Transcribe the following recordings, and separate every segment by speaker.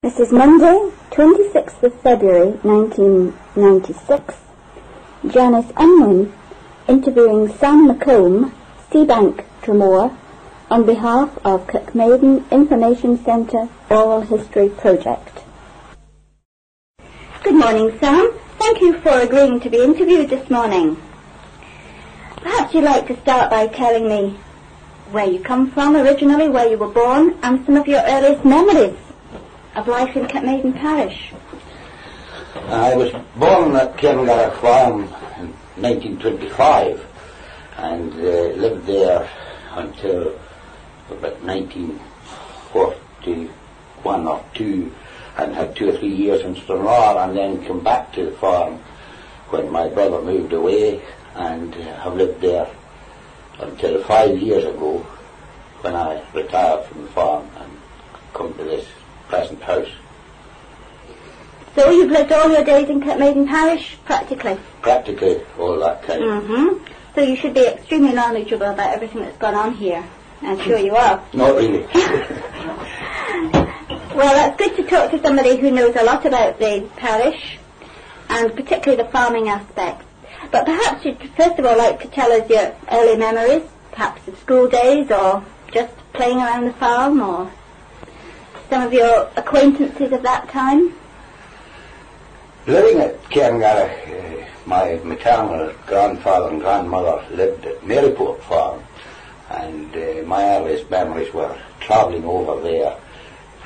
Speaker 1: This is Monday, 26th of February 1996. Janice Unwin interviewing Sam McColm, Seabank, Drummore, on behalf of Kirkmaiden Information Centre Oral History Project. Good morning, Sam. Thank you for agreeing to be interviewed this morning. Perhaps you'd like to start by telling me where you come from originally, where you were born, and some of your earliest memories of life in Kirkmaiden Parish.
Speaker 2: I was born at Cairngarroch farm in 1925 and lived there until about 1941 or 2, and had 2 or 3 years in Drummore, and then come back to the farm when my brother moved away, and have lived there until 5 years ago when I retired from the farm and come to this present house.
Speaker 1: So you've lived all your days in Kirkmaiden Parish, practically?
Speaker 2: Practically all that time.
Speaker 1: Mm-hmm. So you should be extremely knowledgeable about everything that's gone on here. I'm sure you are.
Speaker 2: Not really.
Speaker 1: Well, that's good to talk to somebody who knows a lot about the parish, and particularly the farming aspect. But perhaps you'd first of all like to tell us your early memories, perhaps of school days, or just playing around the farm, or some of your acquaintances of that time.
Speaker 2: Living at Cairngarroch, my maternal grandfather and grandmother lived at Maryport Farm, and my earliest memories were travelling over there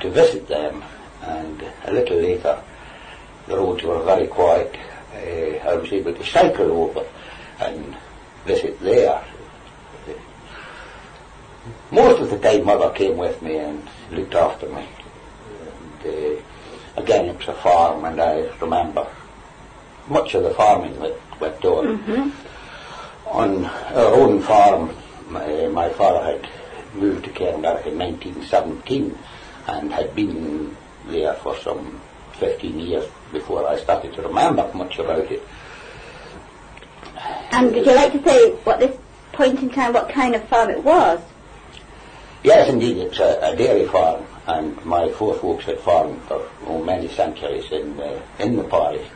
Speaker 2: to visit them, and a little later the roads were very quiet. I was able to cycle over and visit there. Most of the time Mother came with me and looked after me. And, again, it was a farm, and I remember much of the farming that went on.
Speaker 1: Mm-hmm.
Speaker 2: On our own farm, my father had moved to Cairngarroch in 1917 and had been there for some 15 years before I started to remember much about it.
Speaker 1: And would you like to say, at this point in time, what kind of farm it was?
Speaker 2: Yes, indeed, it's a dairy farm, and my four folks had farmed for many centuries in the parish.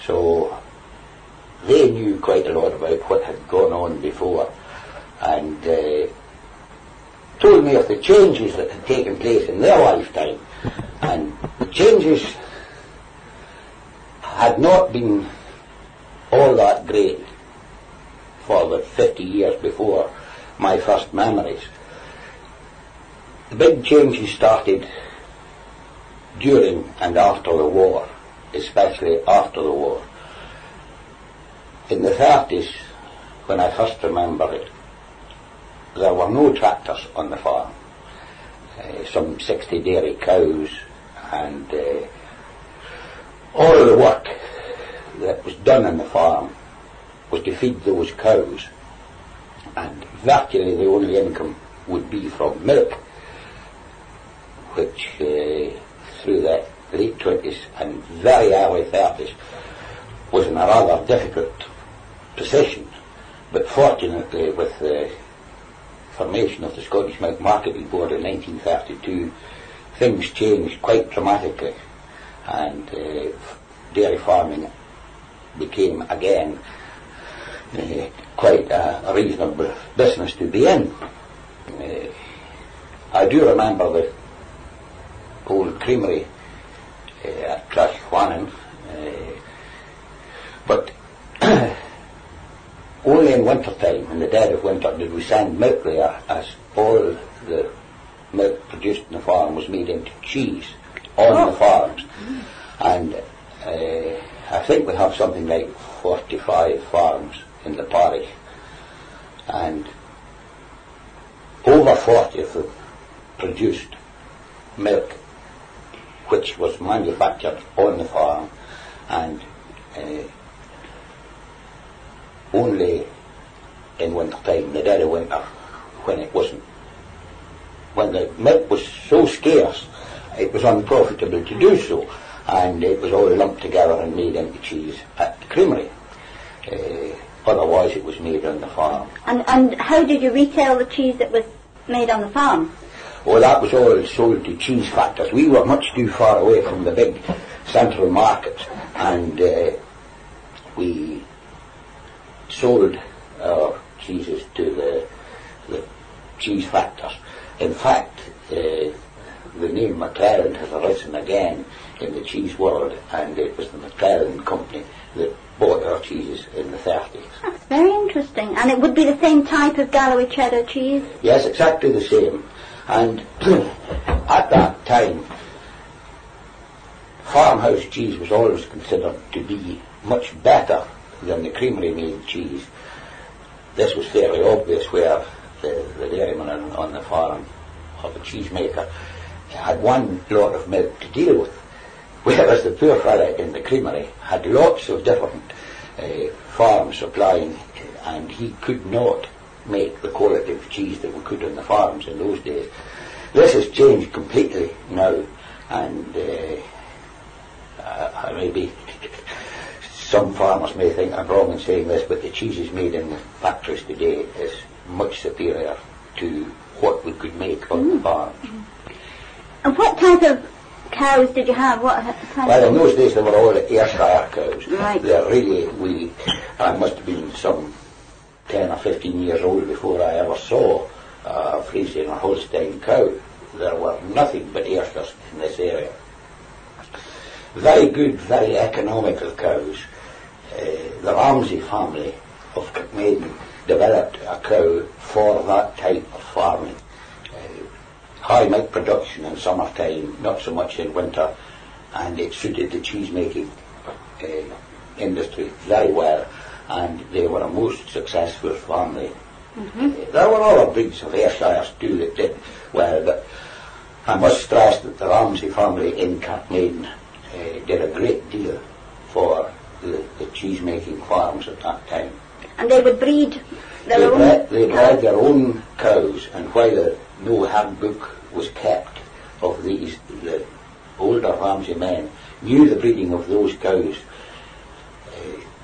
Speaker 2: So they knew quite a lot about what had gone on before, and told me of the changes that had taken place in their lifetime. And the changes had not been all that great for the 50 years before my first memories. The big changes started during and after the war, especially after the war. In the 30s, when I first remember it, there were no tractors on the farm. Some 60 dairy cows, and all the work that was done on the farm was to feed those cows, and virtually the only income would be from milk, which through the late 20s and very early 30s was in a rather difficult position. But fortunately, with the formation of the Scottish Milk Marketing Board in 1932, things changed quite dramatically, and dairy farming became again quite a reasonable business to be in. I do remember the old creamery at Kirkmaiden, but only in winter time, in the dead of winter, did we send milk there, as all the milk produced in the farm was made into cheese on the farms. And I think we have something like 45 farms in the parish, and over 40 of them produced milk which was manufactured on the farm, and only in winter time, the dead of winter, when the milk was so scarce, it was unprofitable to do so, and it was all lumped together and made into cheese at the creamery. Otherwise it was made on the farm.
Speaker 1: And how did you retail the cheese that was made on the farm?
Speaker 2: Oh, that was all sold to cheese factors. We were much too far away from the big central markets, and we sold our cheeses to the cheese factors. In fact, the name McLaren has arisen again in the cheese world, and it was the McLaren company that bought our cheeses in the 30s.
Speaker 1: That's very interesting. And it would be the same type of Galloway cheddar cheese?
Speaker 2: Yes, exactly the same. And at that time, farmhouse cheese was always considered to be much better than the creamery made cheese. This was fairly obvious where the dairyman on the farm of a cheesemaker had one lot of milk to deal with, whereas the poor fella in the creamery had lots of different farms supplying, and he could not make the quality of cheese that we could on the farms in those days. This has changed completely now, and maybe some farmers may think I'm wrong in saying this, but the cheeses made in the factories today is much superior to what we could make on the farms.
Speaker 1: And what type of cows did you have?
Speaker 2: Well, in those days they were all Ayrshire cows.
Speaker 1: Right.
Speaker 2: They're really I must have been some 10 or 15 years old before I ever saw a Friesian or Holstein cow. There were nothing but Ayrshires in this area. Very good, very economical cows. The Ramsey family of Kirkmaiden developed a cow for that type of farming. High milk production in summertime, not so much in winter, and it suited the cheese making industry very well, and they were a most successful family. There were other breeds of Ayrshires too that did well, but I must stress that the Ramsey family in Kirkmaiden did a great deal for the cheese making farms at that time.
Speaker 1: And they would breed their own?
Speaker 2: They bred their own cows, and while no handbook was kept of these, the older Ramsey men knew the breeding of those cows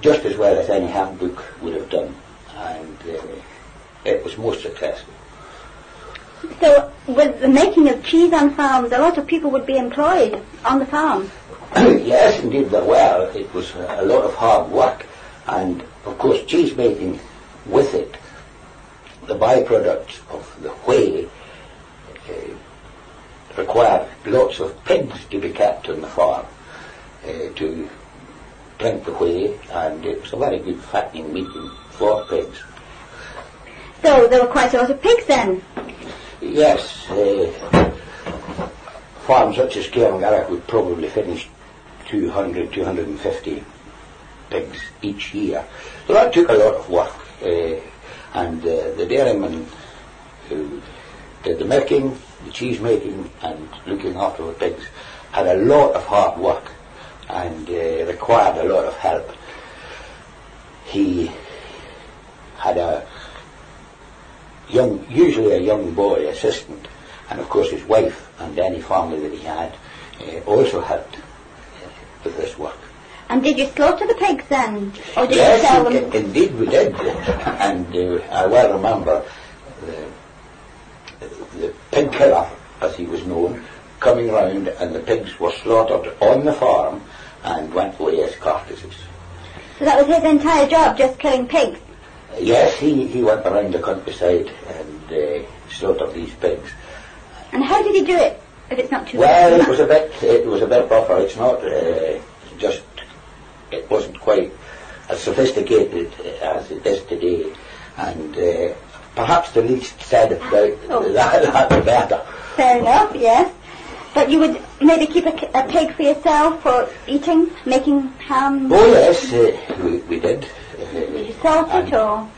Speaker 2: just as well as any handbook would have done, and it was most successful.
Speaker 1: So with the making of cheese on farms, a lot of people would be employed on the farm?
Speaker 2: Yes, indeed there were. It was a lot of hard work, and of course cheese making with it, the byproducts of the whey required lots of pigs to be kept on the farm to drink the whey, and it was a very good fattening medium for pigs.
Speaker 1: So there were quite a lot of pigs then?
Speaker 2: Yes, farms such as Cairngarroch would probably finish 200, 250 pigs each year. So that took a lot of work, and the dairymen who did the milking, the cheese making and looking after the pigs had a lot of hard work and required a lot of help. He had usually a young boy assistant, and of course his wife and any family that he had also helped with this work.
Speaker 1: And did you slaughter the pigs then? Or did
Speaker 2: Yes,
Speaker 1: you sell them?
Speaker 2: indeed we did. And I well remember the pig killer, as he was known, coming round, and the pigs were slaughtered on the farm and went away as carcasses.
Speaker 1: So that was his entire job, just killing pigs?
Speaker 2: Yes, he went around the countryside and slaughtered these pigs.
Speaker 1: And how did he do it, if it's not too
Speaker 2: Well, it was a bit rougher. It's not it wasn't quite as sophisticated as it is today, and perhaps the least said about that the better.
Speaker 1: Fair enough, yes. But you would maybe keep a pig for yourself for eating, making ham?
Speaker 2: Oh yes, we did.
Speaker 1: Did you salt it or?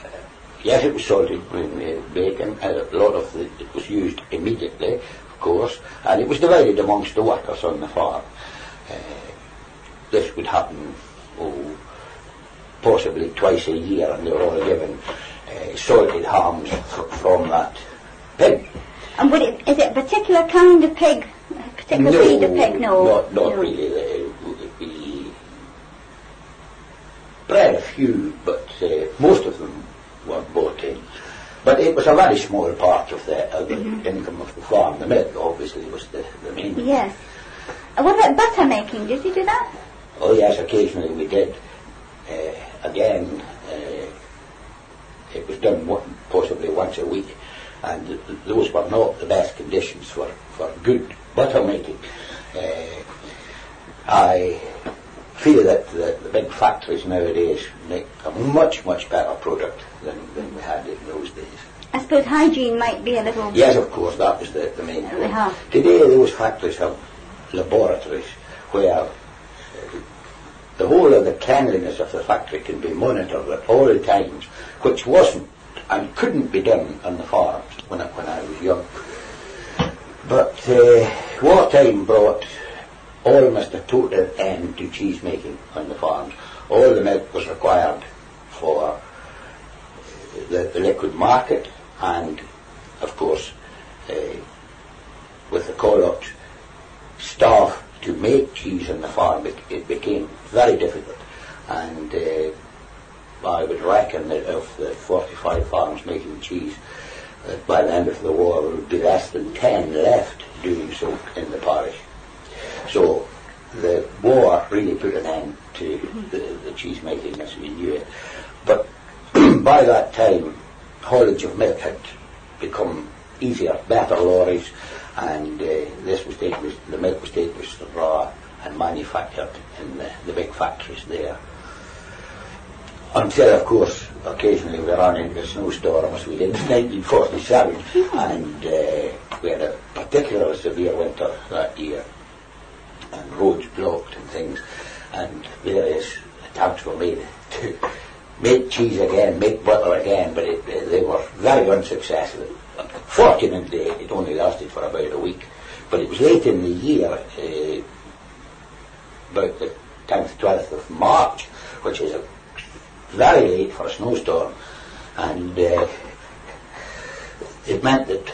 Speaker 2: Yes, it was salted with bacon. A lot of it was used immediately, of course, and it was divided amongst the workers on the farm. This would happen possibly twice a year, and they were all given salted hams from that pig.
Speaker 1: And is it a particular kind of pig? A particular breed of pig? No,
Speaker 2: not really. We bred a few, but most of them were bought in. But it was a very small part of the income of the farm. The milk obviously was the main.
Speaker 1: Yes. What about butter making? Did you do that?
Speaker 2: Oh yes, occasionally we did. Again, it was done possibly once a week, and those were not the best conditions for good butter making. I feel that the big factories nowadays make a much better product than we had in those days.
Speaker 1: I suppose hygiene might be a little...
Speaker 2: Yes, of course, that was the main point.
Speaker 1: Uh-huh.
Speaker 2: Today those factories have laboratories where the whole of the cleanliness of the factory can be monitored at all times, which wasn't and couldn't be done on the farms when I was young. But wartime brought almost a total end to cheese making on the farms. All the milk was required for the liquid market, and of course with the call-ups, staff to make cheese on the farm, it became very difficult. And I would reckon that of the 45 farms making cheese, by the end of the war there would be less than 10 left doing so in the parish. So the war really put an end to the cheese making as we knew it. But by that time, haulage of milk had become easier, better lorries, and the milk was taken raw and manufactured in the big factories there. Until, of course, occasionally we ran into a snowstorm, as we did in 1947, and we had a particularly severe winter that year, and roads blocked and things, and various attempts were made to make cheese again, make butter again, but they were very unsuccessful. Fortunately, it only lasted for about a week, but it was late in the year, about the 10th, 12th of March, which is very late for a snowstorm, and it meant that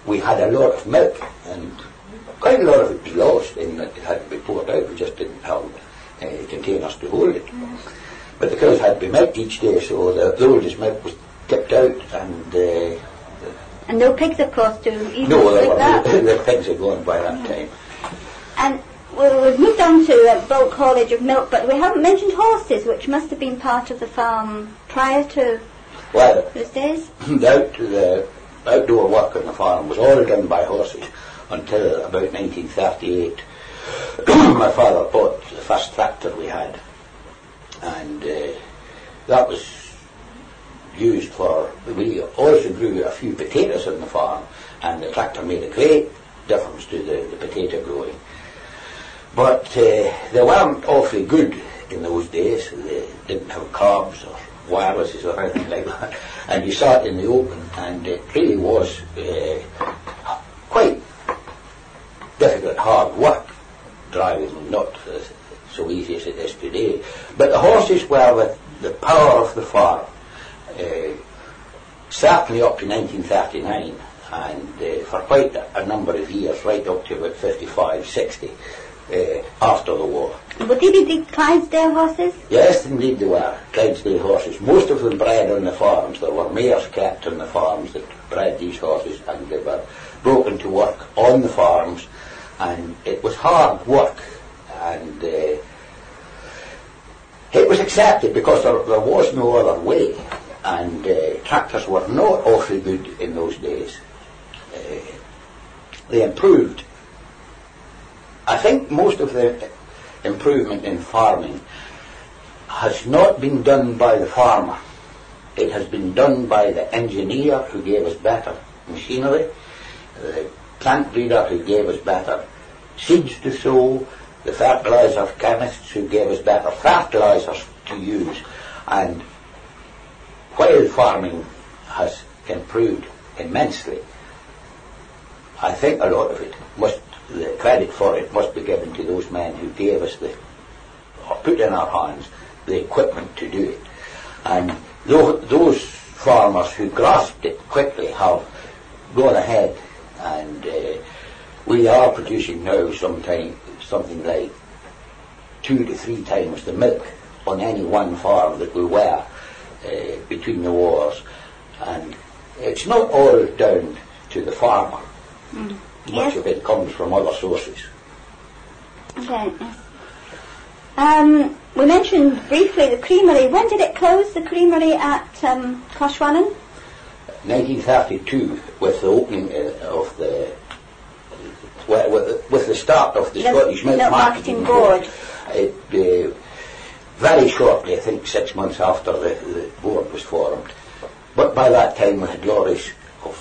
Speaker 2: we had a lot of milk, and quite a lot of it was lost in that it had to be poured out. We just didn't have containers to hold it. But the cows had to be milked each day, so the oldest milk was tipped out,
Speaker 1: and no pigs, of course, to eat
Speaker 2: no,
Speaker 1: that.
Speaker 2: the pigs had gone by that time.
Speaker 1: And we've moved on to bulk haulage of milk, but we haven't mentioned horses, which must have been part of the farm prior to those days.
Speaker 2: The outdoor work on the farm was all done by horses until about 1938. My father bought the first tractor we had, and that was used for, we also grew a few potatoes on the farm, and the tractor made a great difference to the potato growing. But they weren't awfully good in those days. They didn't have carbs or wirelesses or anything like that, and you sat in the open, and it really was quite difficult, hard work driving, not so easy as it is today. But the horses were the power of the farm, certainly up to 1939, and for quite a number of years, right up to about 55, 60, after the war.
Speaker 1: Would they be the Clydesdale horses?
Speaker 2: Yes, indeed they were, Clydesdale horses. Most of them bred on the farms. There were mares kept on the farms that bred these horses, and they were broken to work on the farms, and it was hard work, and it was accepted because there was no other way, and tractors were not awfully good in those days. They improved. I think most of the improvement in farming has not been done by the farmer. It has been done by the engineer who gave us better machinery, the plant breeder who gave us better seeds to sow, the fertilizer chemists who gave us better fertilizers to use. And while farming has improved immensely, I think a lot of it the credit for it must be given to those men who gave us or put in our hands the equipment to do it. And those farmers who grasped it quickly have gone ahead, and we are producing now something like 2 to 3 times the milk on any one farm that we were between the wars. And it's not all down to the farmer. Much
Speaker 1: Yes.
Speaker 2: of it comes from other sources.
Speaker 1: Okay. Yes. We mentioned briefly the creamery. When did it close, the creamery at Clashwannon?
Speaker 2: 1932, with the opening of the with the start of the Scottish Milk Marketing Board. Very shortly, I think 6 months after the board was formed. But by that time we had lorries of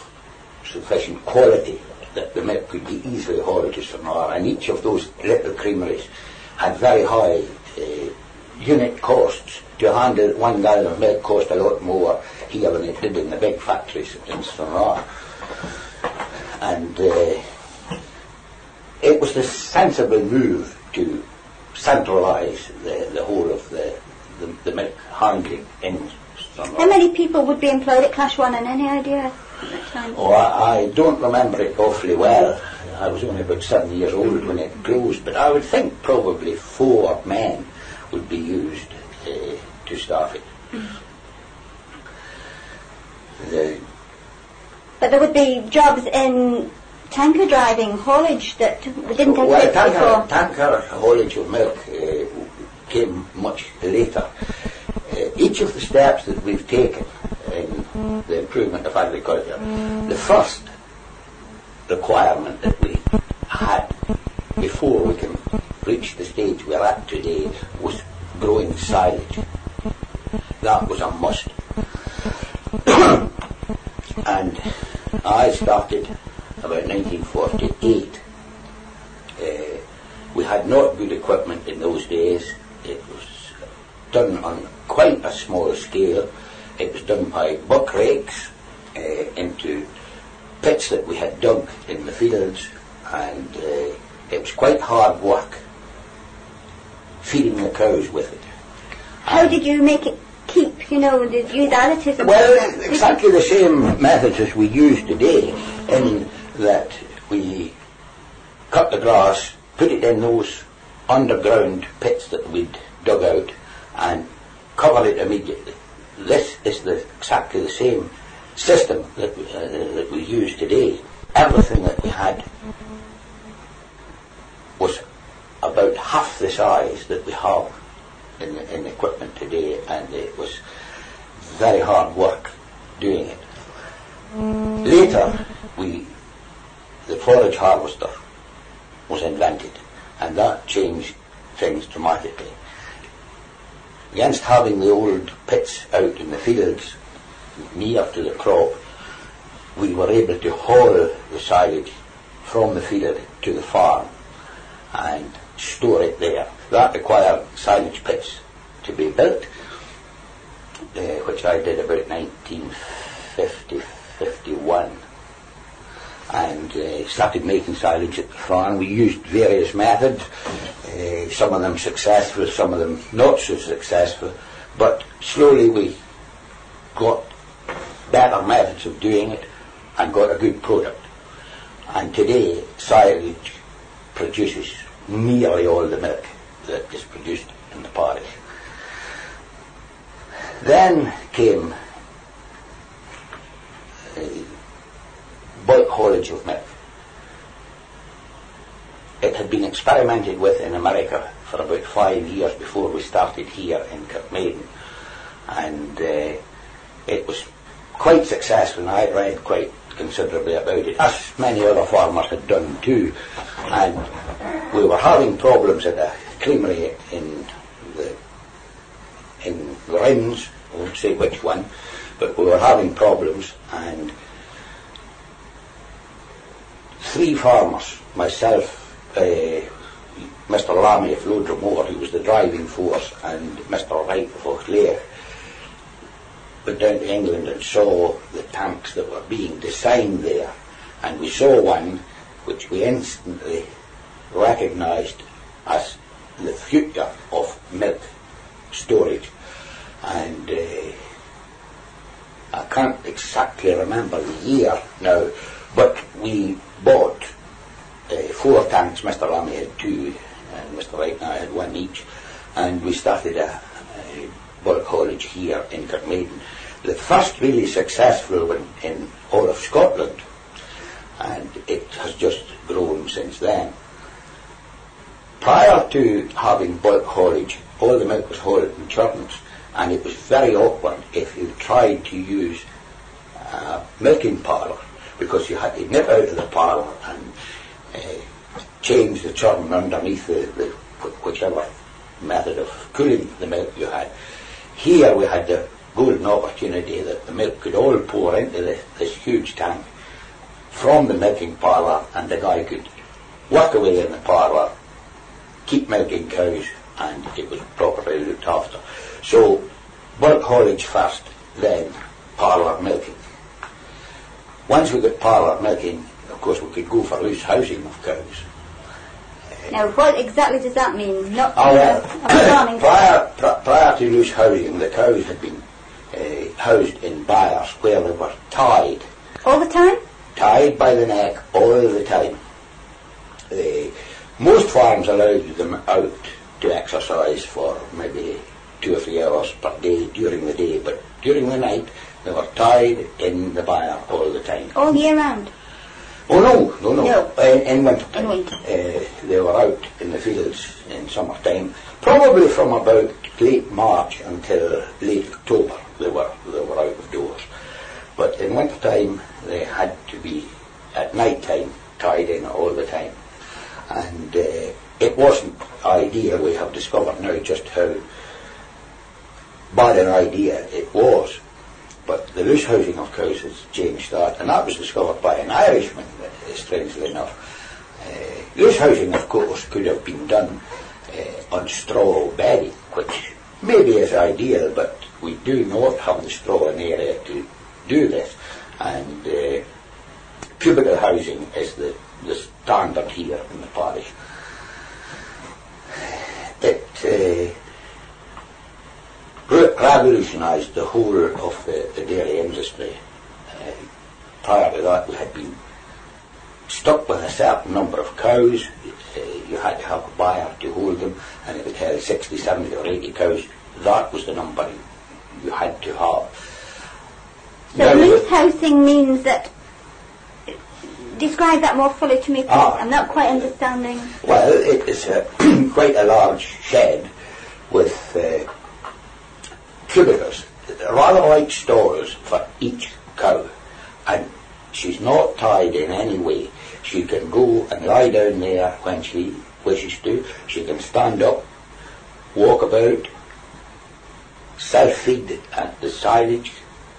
Speaker 2: sufficient quality that the milk could be easily hauled to Stranraer, and each of those little creameries had very high unit costs. To handle 1 gallon of milk cost a lot more here than it did in the big factories in Stranraer. And it was the sensible move to centralise the whole of the milk handling in Stranraer.
Speaker 1: How many people would be employed at Clashwannon? Any idea at that time?
Speaker 2: Oh, I don't remember it awfully well. I was only about 7 years old when it closed, but I would think probably 4 men would be used to staff it.
Speaker 1: But there would be jobs in tanker driving, haulage that didn't exist before.
Speaker 2: Tanker haulage of milk came much later. Each of the steps that we've taken in the improvement of agriculture, the first requirement that we had before we can reach the stage we're at today was growing silage. That was a must. And I started about 1948. We had not good equipment in those days. It was done on quite a small scale. It was done by buck rakes into pits that we had dug in the fields, and it was quite hard work feeding the cows with it.
Speaker 1: How did you make it keep, did you use additives? And
Speaker 2: Well, exactly the same methods as we use today, in that we cut the grass, put it in those underground pits that we'd dug out, and cover it immediately. This is exactly the same system that we use today. Everything that we had was about half the size that we have in equipment today, and it was very hard work doing it. Later, the forage harvester was invented, and that changed things dramatically. Against having the old pits out in the fields near to the crop, we were able to haul the silage from the field to the farm and store it there. That required silage pits to be built, which I did about 1950-51, and started making silage at the farm. We used various methods, some of them successful, some of them not so successful, but slowly we got better methods of doing it and got a good product. And today silage produces nearly all the milk that is produced in the parish. Then came bulk haulage of milk. It had been experimented with in America for about 5 years before we started here in Kirkmaiden, and it was quite successful, and I read quite considerably about it, as many other farmers had done too. And we were having problems at a creamery in the Rins, I won't say which one, but we were having problems, and 3 farmers, myself, Mr. Lammy of Drummore, who was the driving force, and Mr. Wright of Auchlair, went down to England and saw the tanks that were being designed there, and we saw one which we instantly recognised as the future of milk storage. And I can't exactly remember the year now, but we bought 4 tanks. Mr. Lammy had 2, and Mr. Wright and I had 1 each, and we started a bulk haulage here in Kirkmaiden. the first really successful one in all of Scotland, and it has just grown since then. Prior to having bulk haulage, all the milk was hauled in churns, and it was very awkward if you tried to use a milking parlour, because you had to nip out of the parlour and change the churn underneath the whichever method of cooling the milk you had. Here we had the golden opportunity that the milk could all pour into this huge tank from the milking parlour, and the guy could work away in the parlour, keep milking cows, and it was properly looked after. So bulk haulage first, then parlour milking. Once we got parlour milking, of course we could go for loose housing of cows.
Speaker 1: Now, what exactly does that mean? Not
Speaker 2: prior to loose housing, the cows had been housed in byres where they were tied.
Speaker 1: All the time?
Speaker 2: Tied by the neck all the time. Most farms allowed them out to exercise for maybe 2 or 3 hours per day during the day, but during the night they were tied in the byre all the time.
Speaker 1: All year round?
Speaker 2: Oh no. In winter time.
Speaker 1: In winter.
Speaker 2: They were out in the fields in summertime, probably from about late March until late October they were out of doors. But in winter time they had to be at night time tied in all the time. And it wasn't ideal. We have discovered now just how bad an idea it was. But the loose housing of cows has changed that, and that was discovered by an Irishman, strangely enough. Loose housing, of course, could have been done on straw bedding, which maybe is ideal, but we do not have the straw in the area to do this. And cubicle housing is the standard here in the parish. It revolutionised the whole of the dairy industry. Prior to that we had been stuck with a certain number of cows. You had to have a byre to hold them, and if it held 60, 70 or 80 cows, that was the number you had to have.
Speaker 1: So loose housing means that... Describe that more fully to me, please. I'm not quite understanding.
Speaker 2: Well, it is quite a large shed with cubicles, rather like stalls for each cow, and she's not tied in any way. She can go and lie down there when she wishes to. She can stand up, walk about, self-feed at the silage,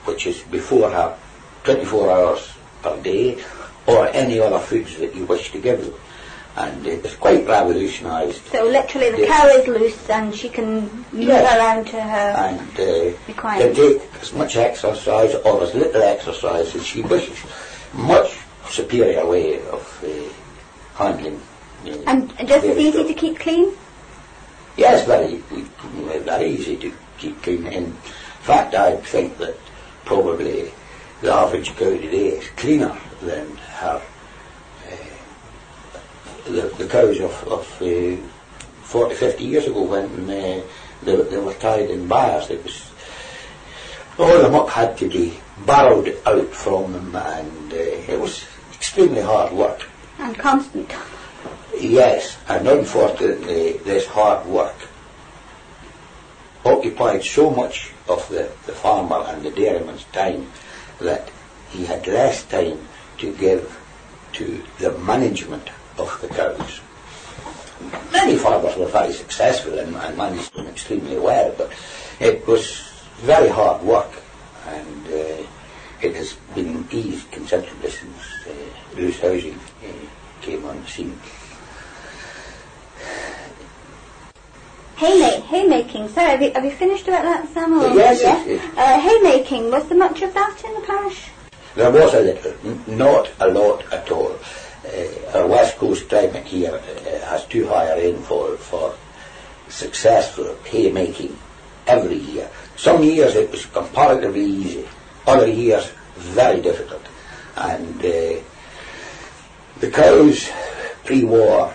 Speaker 2: which is before her 24 hours per day, or any other foods that you wish to give them. And it's quite revolutionised.
Speaker 1: So literally the cow is loose and she can move around to her requirements.
Speaker 2: Can take as much exercise or as little exercise as she wishes. Much superior way of handling.
Speaker 1: And just as easy to keep clean?
Speaker 2: Yes, very easy to keep clean. In fact, I think that probably the average cow today is cleaner than her the cows of 40, 50 years ago when they were tied in byres. It was all the muck had to be burrowed out from them, and it was extremely hard work.
Speaker 1: And constant.
Speaker 2: Yes, and unfortunately this hard work occupied so much of the farmer and the dairyman's time that he had less time to give to the management of the cows. Many farmers were very successful and managed them extremely well, but it was very hard work, and it has been eased considerably since loose housing came on the scene.
Speaker 1: Haymaking. Sorry, have you finished about that, Sam?
Speaker 2: Yes.
Speaker 1: Haymaking, was there much of that in the parish?
Speaker 2: There was a little, not a lot at all. Our west coast climate here has too high a rainfall for successful haymaking every year. Some years it was comparatively easy, other years very difficult. And the cows pre-war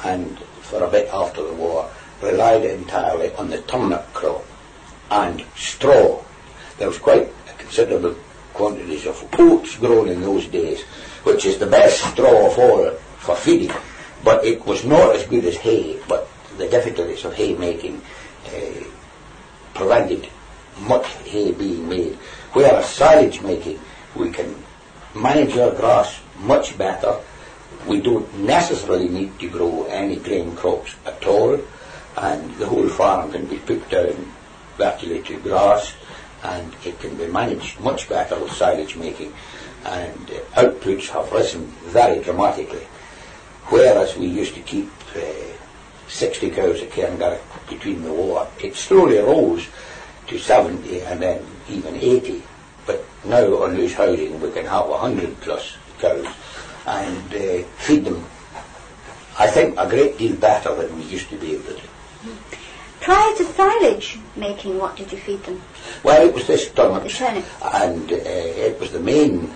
Speaker 2: and for a bit after the war relied entirely on the turnip crop and straw. There was quite a considerable quantities of oats grown in those days, which is the best straw of all for feeding, but it was not as good as hay. But the difficulties of hay making prevented much hay being made, whereas silage making, we can manage our grass much better. We don't necessarily need to grow any grain crops at all, and the whole farm can be put down virtually to grass, and it can be managed much better with silage making, and outputs have risen very dramatically. Whereas we used to keep 60 cows at Cairngarroch between the war, it slowly rose to 70 and then even 80. But now on loose housing we can have 100 plus cows and feed them, I think, a great deal better than we used to be able to do.
Speaker 1: Prior to silage making, what did you feed them?
Speaker 2: Well, it was this turnips,
Speaker 1: turnips.
Speaker 2: And it was the main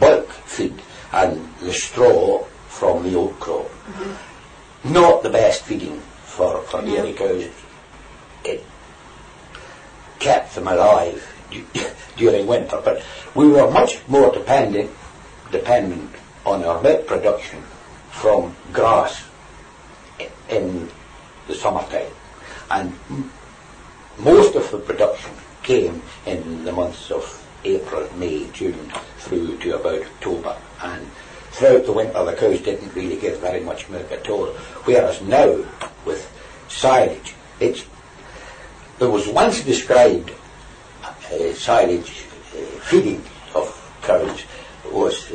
Speaker 2: bulk feed, and the straw from the oat crop. Mm-hmm. Not the best feeding for dairy cows. It kept them alive during winter, but we were much more dependent on our milk production from grass in the summertime, and most of the production came in the months of April, May, June through to about October, and throughout the winter the cows didn't really give very much milk at all, whereas now with silage, it was once described silage feeding of cows was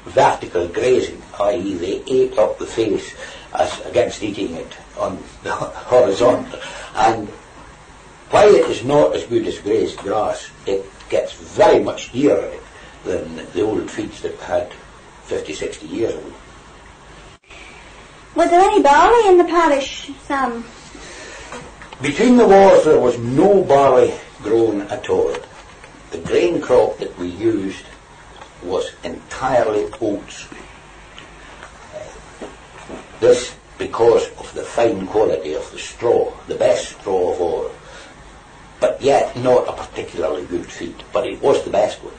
Speaker 2: vertical grazing, i.e. they ate up the face as against eating it on the horizontal. And while it is not as good as grazed grass, it gets very much dearer than the old feeds that we had 50, 60 years ago.
Speaker 1: Was there any barley in the parish, Sam?
Speaker 2: Between the wars there was no barley grown at all. The grain crop that we used was entirely oats. This because of the fine quality of the straw, the best straw of all, but yet not a particularly good feed, but it was the best one.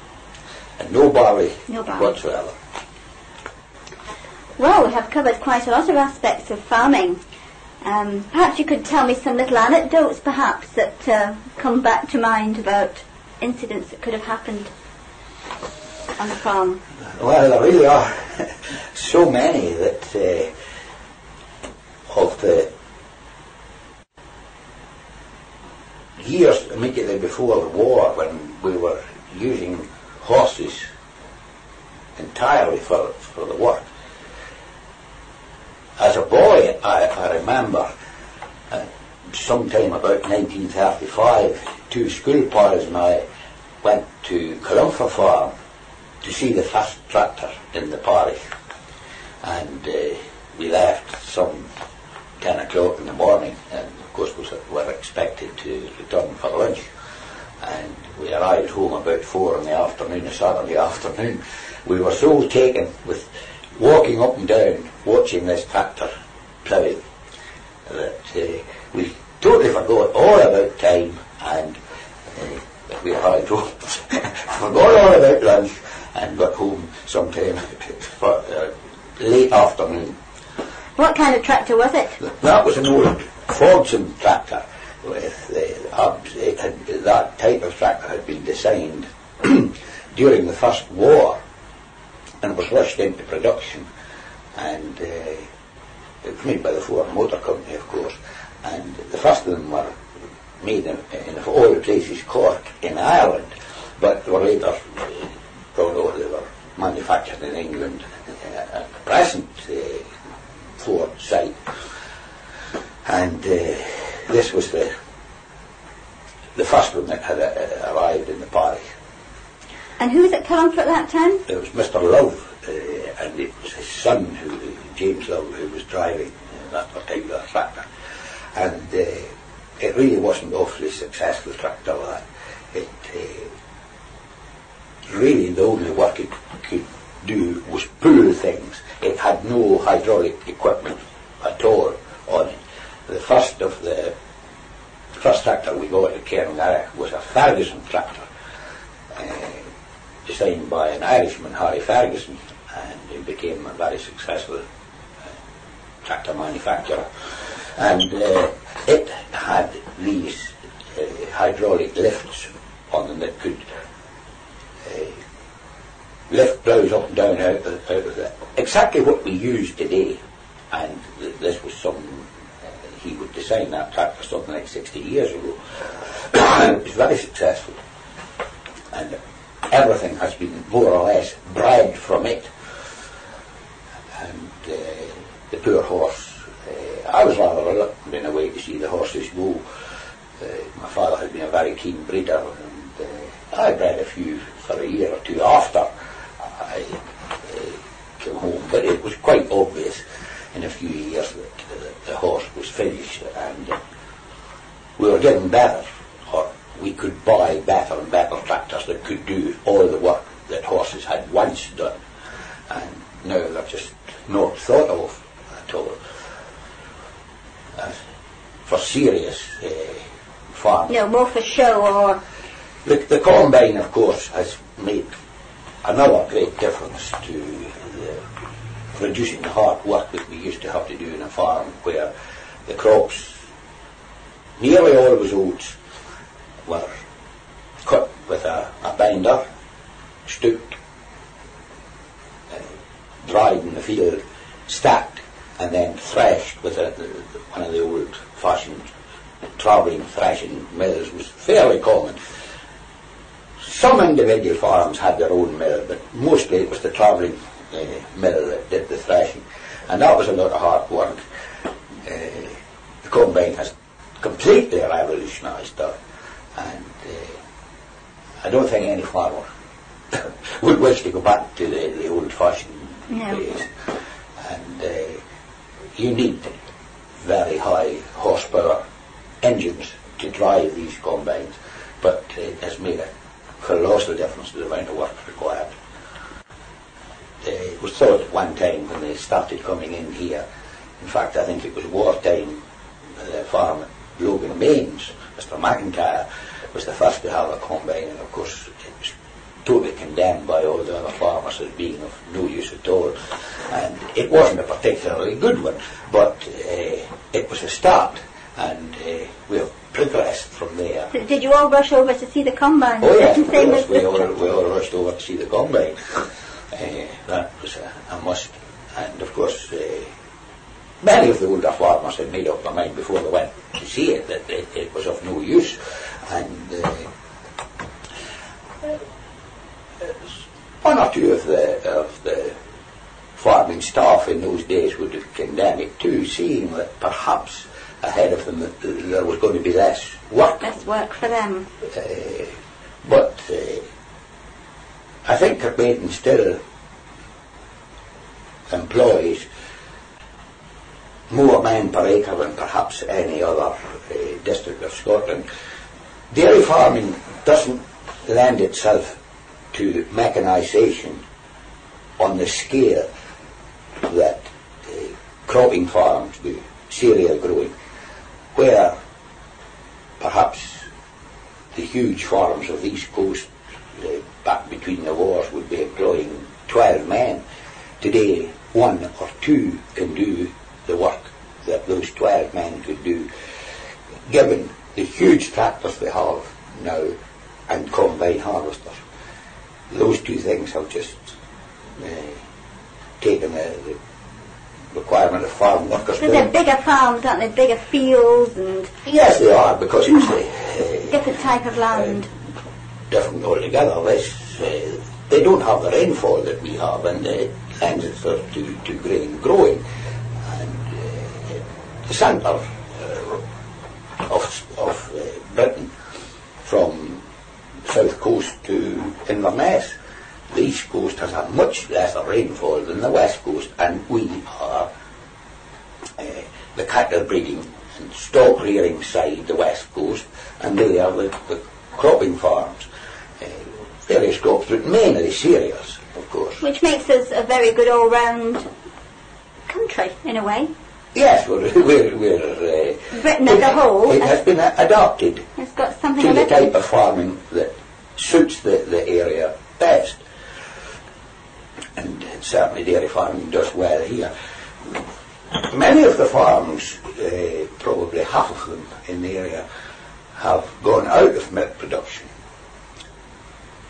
Speaker 2: And no barley whatsoever.
Speaker 1: Well, we have covered quite a lot of aspects of farming. Perhaps you could tell me some little anecdotes, perhaps, that come back to mind about incidents that could have happened on the farm.
Speaker 2: Well, there really are so many that of the years immediately before the war, when we were using horses entirely for the work. As a boy, I remember sometime about 1935, two school pals and I went to Columfa Farm to see the first tractor in the parish, and we left some 10 o'clock in the morning, and of course we were expected to return for lunch, and we arrived home about 4 in the afternoon, a Saturday afternoon. We were so taken with walking up and down watching this tractor ploughing that we totally forgot all about time, and we arrived home, forgot all about lunch, and got home sometime for late afternoon.
Speaker 1: What kind of tractor was it?
Speaker 2: That was an old Fordson tractor. That type of tractor had been designed during the First War and was rushed into production, and it was made by the Ford Motor Company, of course, and the first of them were made in of all places, Cork in Ireland, but were later brought over. They were manufactured in England at the present Ford site, and this was the first one that had arrived in the parish.
Speaker 1: And who was at Columfa at that time?
Speaker 2: It was Mr. Love, and it was his son, James Love, who was driving that particular tractor. And it really wasn't awfully successful tractor. Really the only work it could do was pull things. It had no hydraulic equipment at all on it. The first of the first tractor we got at Cairngarroch was a Ferguson tractor, designed by an Irishman, Harry Ferguson, and he became a very successful tractor manufacturer. And it had these hydraulic lifts on them that could lift ploughs up and down out of that. Exactly what we use today, and this was he would design that tractor something like 60 years ago. It was very successful, and everything has been more or less bred from it. And the poor horse, I was rather reluctant in a way to see the horses go. My father had been a very keen breeder, and I bred a few for a year or two after I came home, but it was quite obvious in a few years that the horse was finished, and we were getting better, or we could buy better and better tractors that could do all the work that horses had once done, and now they're just not thought of at all for serious farming.
Speaker 1: No, more for show or...
Speaker 2: The combine, of course, has made another great difference to reducing the hard work that we used to have to do in a farm, where the crops, nearly always oats, were cut with a binder, stooked, dried in the field, stacked, and then threshed with one of the old-fashioned travelling threshing mills. Was fairly common. Some individual farms had their own mill, but mostly it was the travelling mill that did the threshing, and that was a lot of hard work. The combine has completely revolutionised that, and I don't think any farmer would wish to go back to the old-fashioned days. And you need very high horsepower engines to drive these combines, but it has made a colossal difference to the amount of work required. It was thought at one time when they started coming in here, in fact I think it was wartime, the farm at Logan Mains, Mr. McIntyre was the first to have a combine, and of course it was totally condemned by all the other farmers as being of no use at all, and it wasn't a particularly good one, but it was a start, and we have progressed from there.
Speaker 1: Did you all rush over to see the combine?
Speaker 2: Oh yes, of course, we all rushed over to see the combine. That was a must, and of course many of the older farmers had made up their mind before they went to see it that it was of no use, and one or two of the farming staff in those days would have condemned it too, seeing that perhaps ahead of them there was going to be less work.
Speaker 1: Less work for them.
Speaker 2: But I think Kirkmaiden still employs more men per acre than perhaps any other district of Scotland. Dairy farming doesn't lend itself to mechanisation on the scale that cropping farms do, cereal growing, where perhaps the huge farms of the East Coast back between the wars would be employing 12 men. Today, 1 or 2 can do the work that those 12 men could do, given the huge tractors they have now and combine harvesters. Those two things have just taken the requirement of farm workers.
Speaker 1: But they're bigger farms, aren't they? Bigger fields and...
Speaker 2: Yes, they are, because it's
Speaker 1: different type of land.
Speaker 2: Different altogether. They don't have the rainfall that we have, and it lends itself to grain growing. And the centre of Britain, from south coast to Inverness, the east coast has a much lesser rainfall than the west coast, and we are the cattle breeding and stock rearing side, the west coast, and they are the cropping farms, various crops, but mainly cereals, of course.
Speaker 1: Which makes us a very good all-round country, in a way.
Speaker 2: Yes, we're
Speaker 1: Britain as a whole
Speaker 2: it has been adopted
Speaker 1: has got something
Speaker 2: to
Speaker 1: of
Speaker 2: the
Speaker 1: it.
Speaker 2: type of farming that suits the area best. And certainly dairy farming does well here. Many of the farms, probably half of them in the area, have gone out of milk production.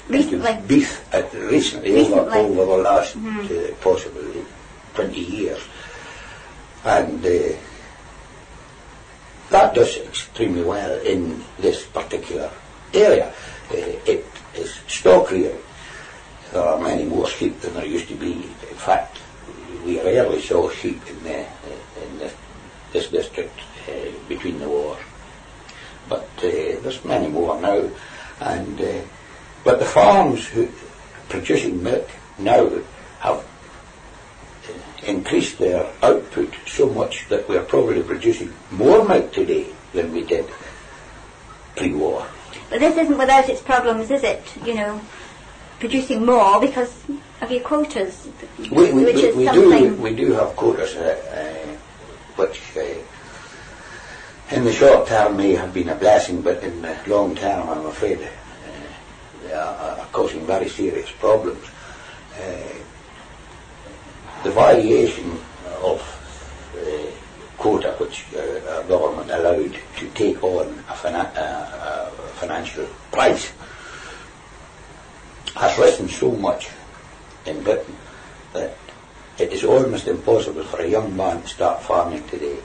Speaker 1: Recently.
Speaker 2: Into beef, recently. Over the last possibly 20 years. And that does extremely well in this particular area. It is stock rearing. There are many more sheep than there used to be. In fact, we rarely saw sheep in this district between the wars. But there's many more now. And but the farms producing milk now have increased their output so much that we're probably producing more milk today than we did pre-war.
Speaker 1: But this isn't without its problems, is it? Producing more because of your quotas,
Speaker 2: We
Speaker 1: something.
Speaker 2: do have quotas, which in the short term may have been a blessing, but in the long term, I'm afraid, they are causing very serious problems. The variation of quota which our government allowed to take on a financial price has risen so much in Britain that it is almost impossible for a young man to start farming today.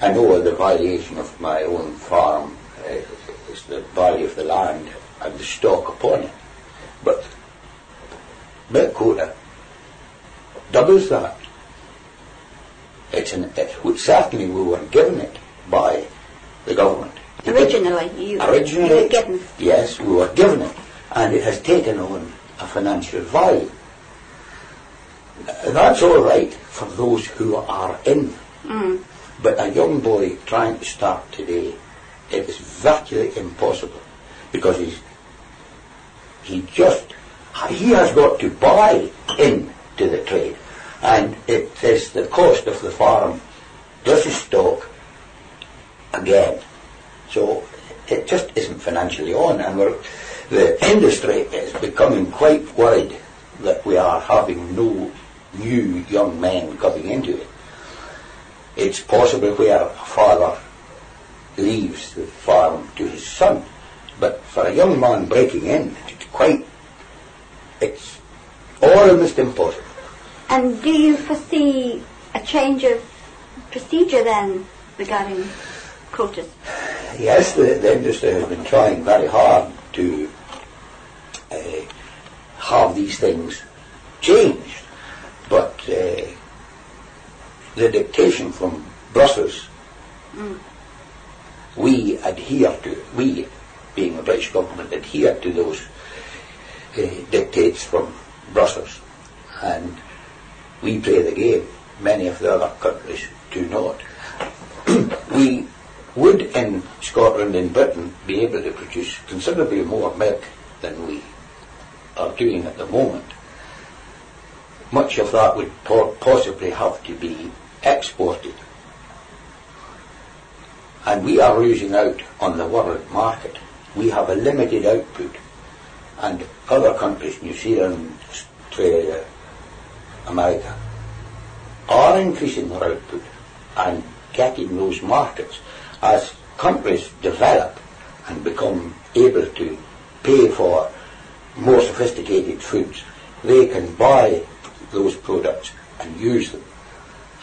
Speaker 2: I know the valuation of my own farm is the value of the land and the stock upon it, but milk quota doubles that. Certainly we were given it by the government.
Speaker 1: Originally, you were given.
Speaker 2: Yes, we were given it, and it has taken on a financial value. That's all right for those who are in. But a young boy trying to start today, it is virtually impossible because he has got to buy into the trade, and it is the cost of the farm plus his stock again. So it just isn't financially on, and the industry is becoming quite worried that we are having no new young men coming into it. It's possible where a father leaves the farm to his son, but for a young man breaking in, it's almost impossible.
Speaker 1: And do you foresee a change of procedure then regarding quotas?
Speaker 2: Yes, the industry has been trying very hard to have these things changed, but the dictation from Brussels, we being the British government, adhere to those dictates from Brussels, and we play the game. Many of the other countries do not. We would in Scotland and Britain be able to produce considerably more milk than we are doing at the moment. Much of that would possibly have to be exported. And we are losing out on the world market. We have a limited output, and other countries, New Zealand, Australia, America, are increasing their output and getting those markets. As countries develop and become able to pay for more sophisticated foods, they can buy those products and use them,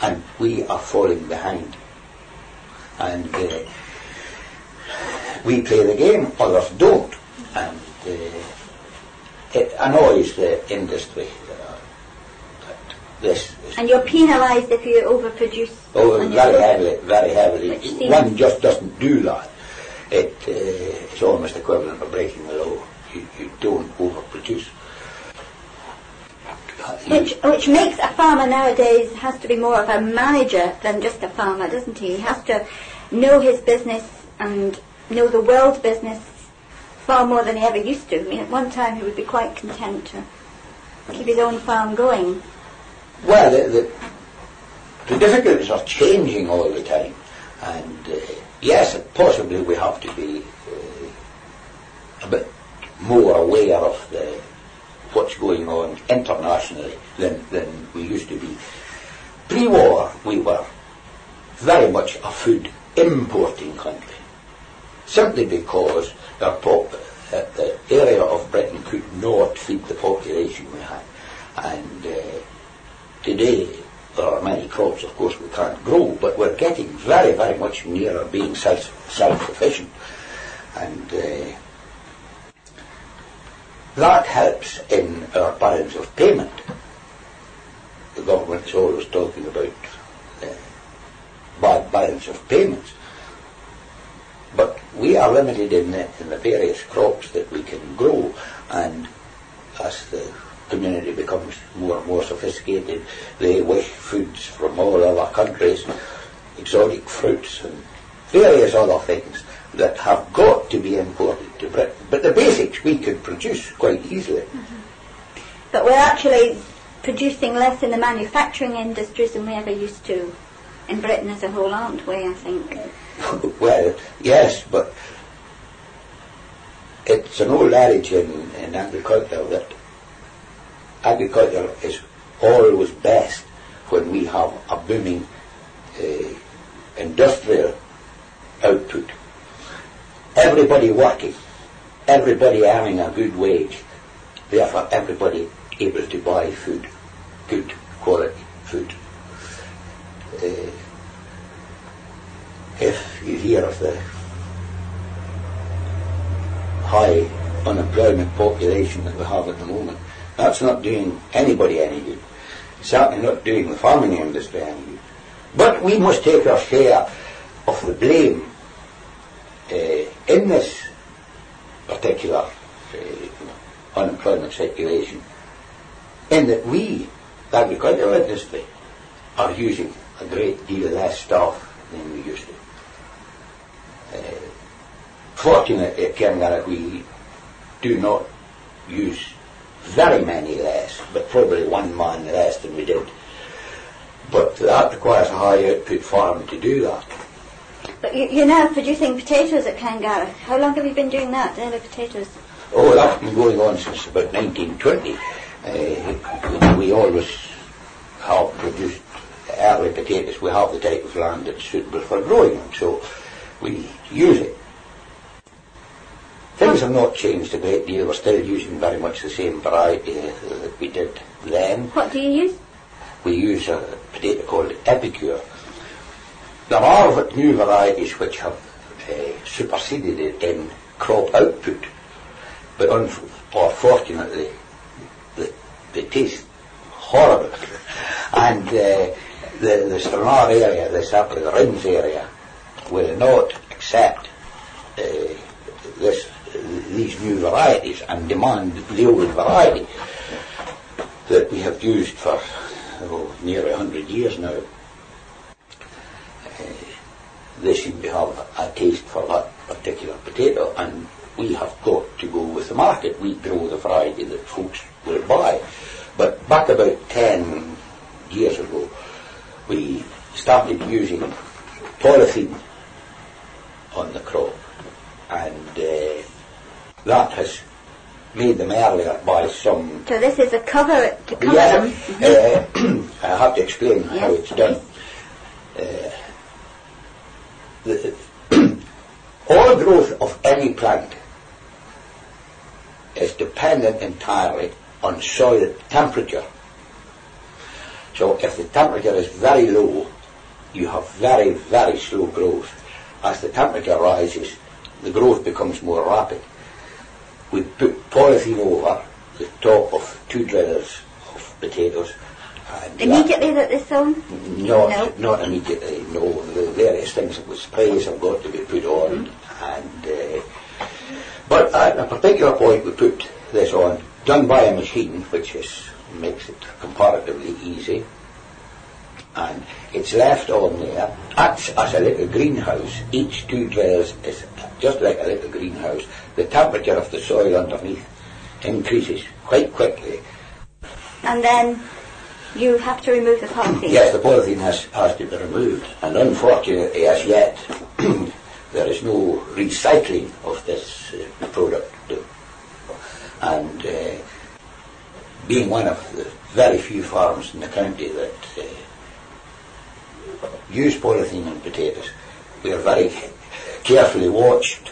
Speaker 2: and we are falling behind. And we play the game, others don't, and it annoys the industry.
Speaker 1: And you're penalised if you overproduce.
Speaker 2: Oh, very heavily. One just doesn't do that. It's almost equivalent of breaking the law. You don't overproduce.
Speaker 1: Which makes a farmer nowadays has to be more of a manager than just a farmer, doesn't he? He has to know his business and know the world business far more than he ever used to. I mean, at one time he would be quite content to keep his own farm going.
Speaker 2: Well, the difficulties are changing all the time, and yes, possibly we have to be a bit more aware of what's going on internationally than we used to be. Pre-war, we were very much a food importing country, simply because the area of Britain could not feed the population we had. And today there are many crops, of course, we can't grow, but we're getting very, very much nearer being self-sufficient. And that helps in our balance of payment. The government is always talking about bad balance of payments. But we are limited in the various crops that we can grow, and as the community becomes more and more sophisticated, they wish foods from all other countries, exotic fruits and various other things that have got to be imported to Britain. But the basics we could produce quite easily.
Speaker 1: Mm-hmm. But we're actually producing less in the manufacturing industries than we ever used to in Britain as a whole, aren't we, I think?
Speaker 2: Well, yes, but it's an old adage in agriculture that agriculture is always best when we have a booming industrial output. Everybody working, everybody earning a good wage, therefore everybody able to buy food, good quality food. If you hear of the high unemployment population that we have at the moment, that's not doing anybody any good. Certainly not doing the farming industry any good. But we must take our share of the blame in this particular unemployment situation, in that we, the agricultural industry, are using a great deal less staff than we used to. Fortunately at Cairngarroch we do not use very many less, but probably one man less than we did. But that requires a high output farm to do that.
Speaker 1: But you're now producing potatoes at Cairngarroch. How long have you been doing that, early potatoes?
Speaker 2: Oh, that's been going on since about 1920. We always have produced early potatoes. We have the type of land that's suitable for growing them, so we use it. Things have not changed a great deal. We're still using very much the same variety that we did then.
Speaker 1: What do you use?
Speaker 2: We use a potato called Epicure. There are new varieties which have superseded it in crop output, but unfortunately they taste horrible. And the Drummore area, certainly the Rings area, will not accept these new varieties and demand the old variety that we have used for nearly 100 years now. They seem to have a taste for that particular potato, and we have got to go with the market. We grow the variety that folks will buy. But back about 10 years ago, we started using polythene on the crop, and that has made them earlier by some...
Speaker 1: So this is a cover to cover them?
Speaker 2: I have to explain how it's done. All growth of any plant is dependent entirely on soil temperature. So if the temperature is very low, you have very, very slow growth. As the temperature rises, the growth becomes more rapid. We put polythene over the top of 2 drills of potatoes. And
Speaker 1: immediately that they're sown?
Speaker 2: Not immediately, no. The various things with sprays have got to be put on. And but at a particular point we put this on, done by a machine, which makes it comparatively easy. And it's left on there, acts as a little greenhouse. Each 2 drills is just like a little greenhouse. The temperature of the soil underneath increases quite quickly.
Speaker 1: And then You have to remove the polythene.
Speaker 2: Yes, the polythene has to be removed, and unfortunately, as yet, there is no recycling of this product. And being one of the very few farms in the county that use polythene in potatoes, we are very carefully watched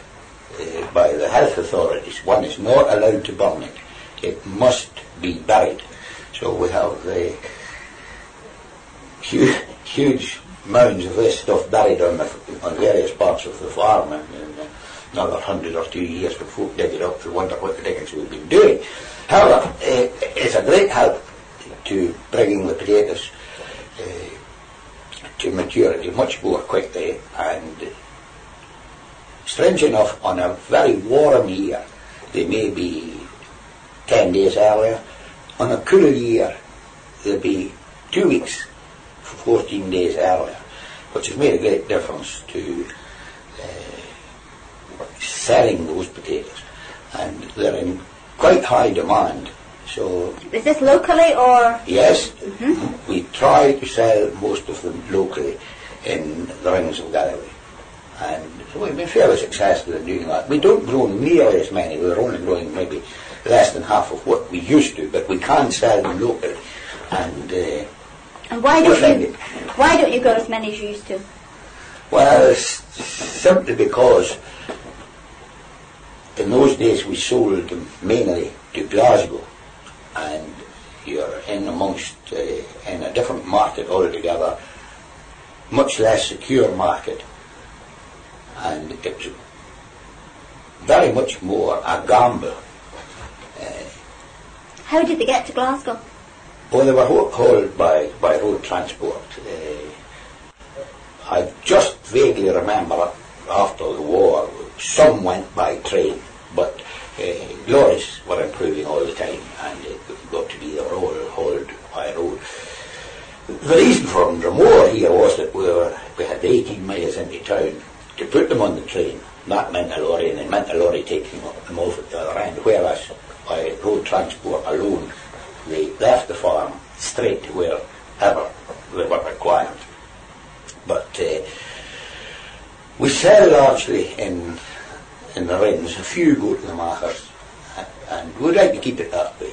Speaker 2: by the health authorities. One is not allowed to burn it. It must be buried. So we have huge mounds of this stuff buried on various parts of the farm, and another 100 or 2 years before folk dig it up to wonder what the diggings we've been doing. However, it's a great help to bringing the potatoes to maturity much more quickly, and strange enough, on a very warm year they may be 10 days earlier. On a cool year they'll be 2 weeks, 14 days earlier, which has made a great difference to selling those potatoes, and they're in quite high demand. So
Speaker 1: is this locally or?
Speaker 2: Yes, we try to sell most of them locally in the rings of Galloway, and so we've been fairly successful in doing that. We don't grow nearly as many. We're only growing maybe less than half of what we used to, but we can sell them locally. And
Speaker 1: why don't you grow as many as you used to?
Speaker 2: Well, simply because in those days we sold them mainly to Glasgow, and you're in amongst in a different market altogether, much less secure market, and it was very much more a gamble.
Speaker 1: How did they get to Glasgow?
Speaker 2: Well, they were hauled by road transport. I just vaguely remember after the war some went by train, but lorries were improving all the time, and it got to be they were all hauled by road. The reason for Drummore here was that we had 18 miles into town. To put them on the train, that meant a lorry, and it meant a lorry taking them off at the other end, whereas by road transport alone they left the farm straight to wherever they were required. But we sell largely in the rings. A few go to the Machers, and we'd like to keep it that way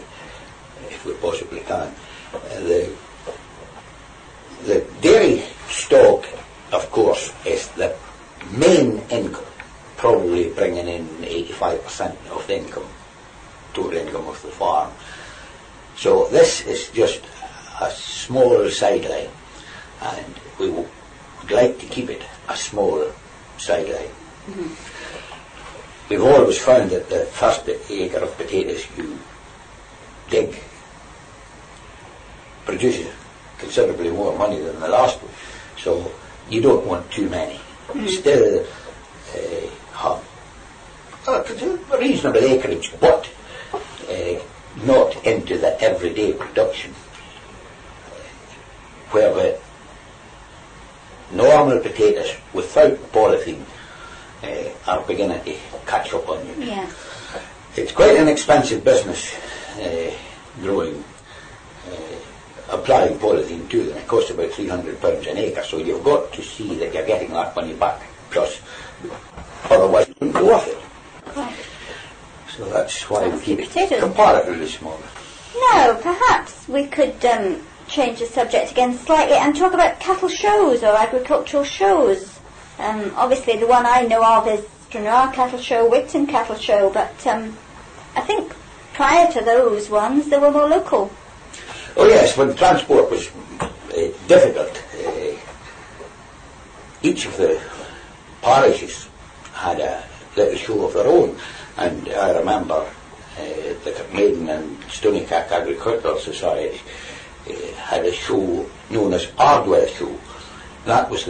Speaker 2: if we possibly can. The dairy stock, of course, is the main income, probably bringing in 85% of the income, total income of the farm. So this is just a small sideline, and we would like to keep it a small sideline. We've always found that the first acre of potatoes you dig produces considerably more money than the last one, so you don't want too many. Still have a reasonable acreage, but not into the everyday production, where the normal potatoes without polythene are beginning to catch up on you.
Speaker 1: Yeah.
Speaker 2: It's quite an expensive business growing, applying polythene to them. It costs about £300 an acre, so you've got to see that you're getting that money back, because otherwise it wouldn't be worth it.
Speaker 1: Right.
Speaker 2: So that's why we keep it
Speaker 1: potatoes
Speaker 2: comparatively small.
Speaker 1: No, perhaps we could change the subject again slightly and talk about cattle shows or agricultural shows. Obviously the one I know of is Drummore Cattle Show, Wigton Cattle Show, but I think prior to those ones they were more local.
Speaker 2: Oh yes, when transport was difficult, each of the parishes had a little show of their own, and I remember the Kirkmaiden and Stonycack Agricultural Society had a show known as Ardwell Show. That was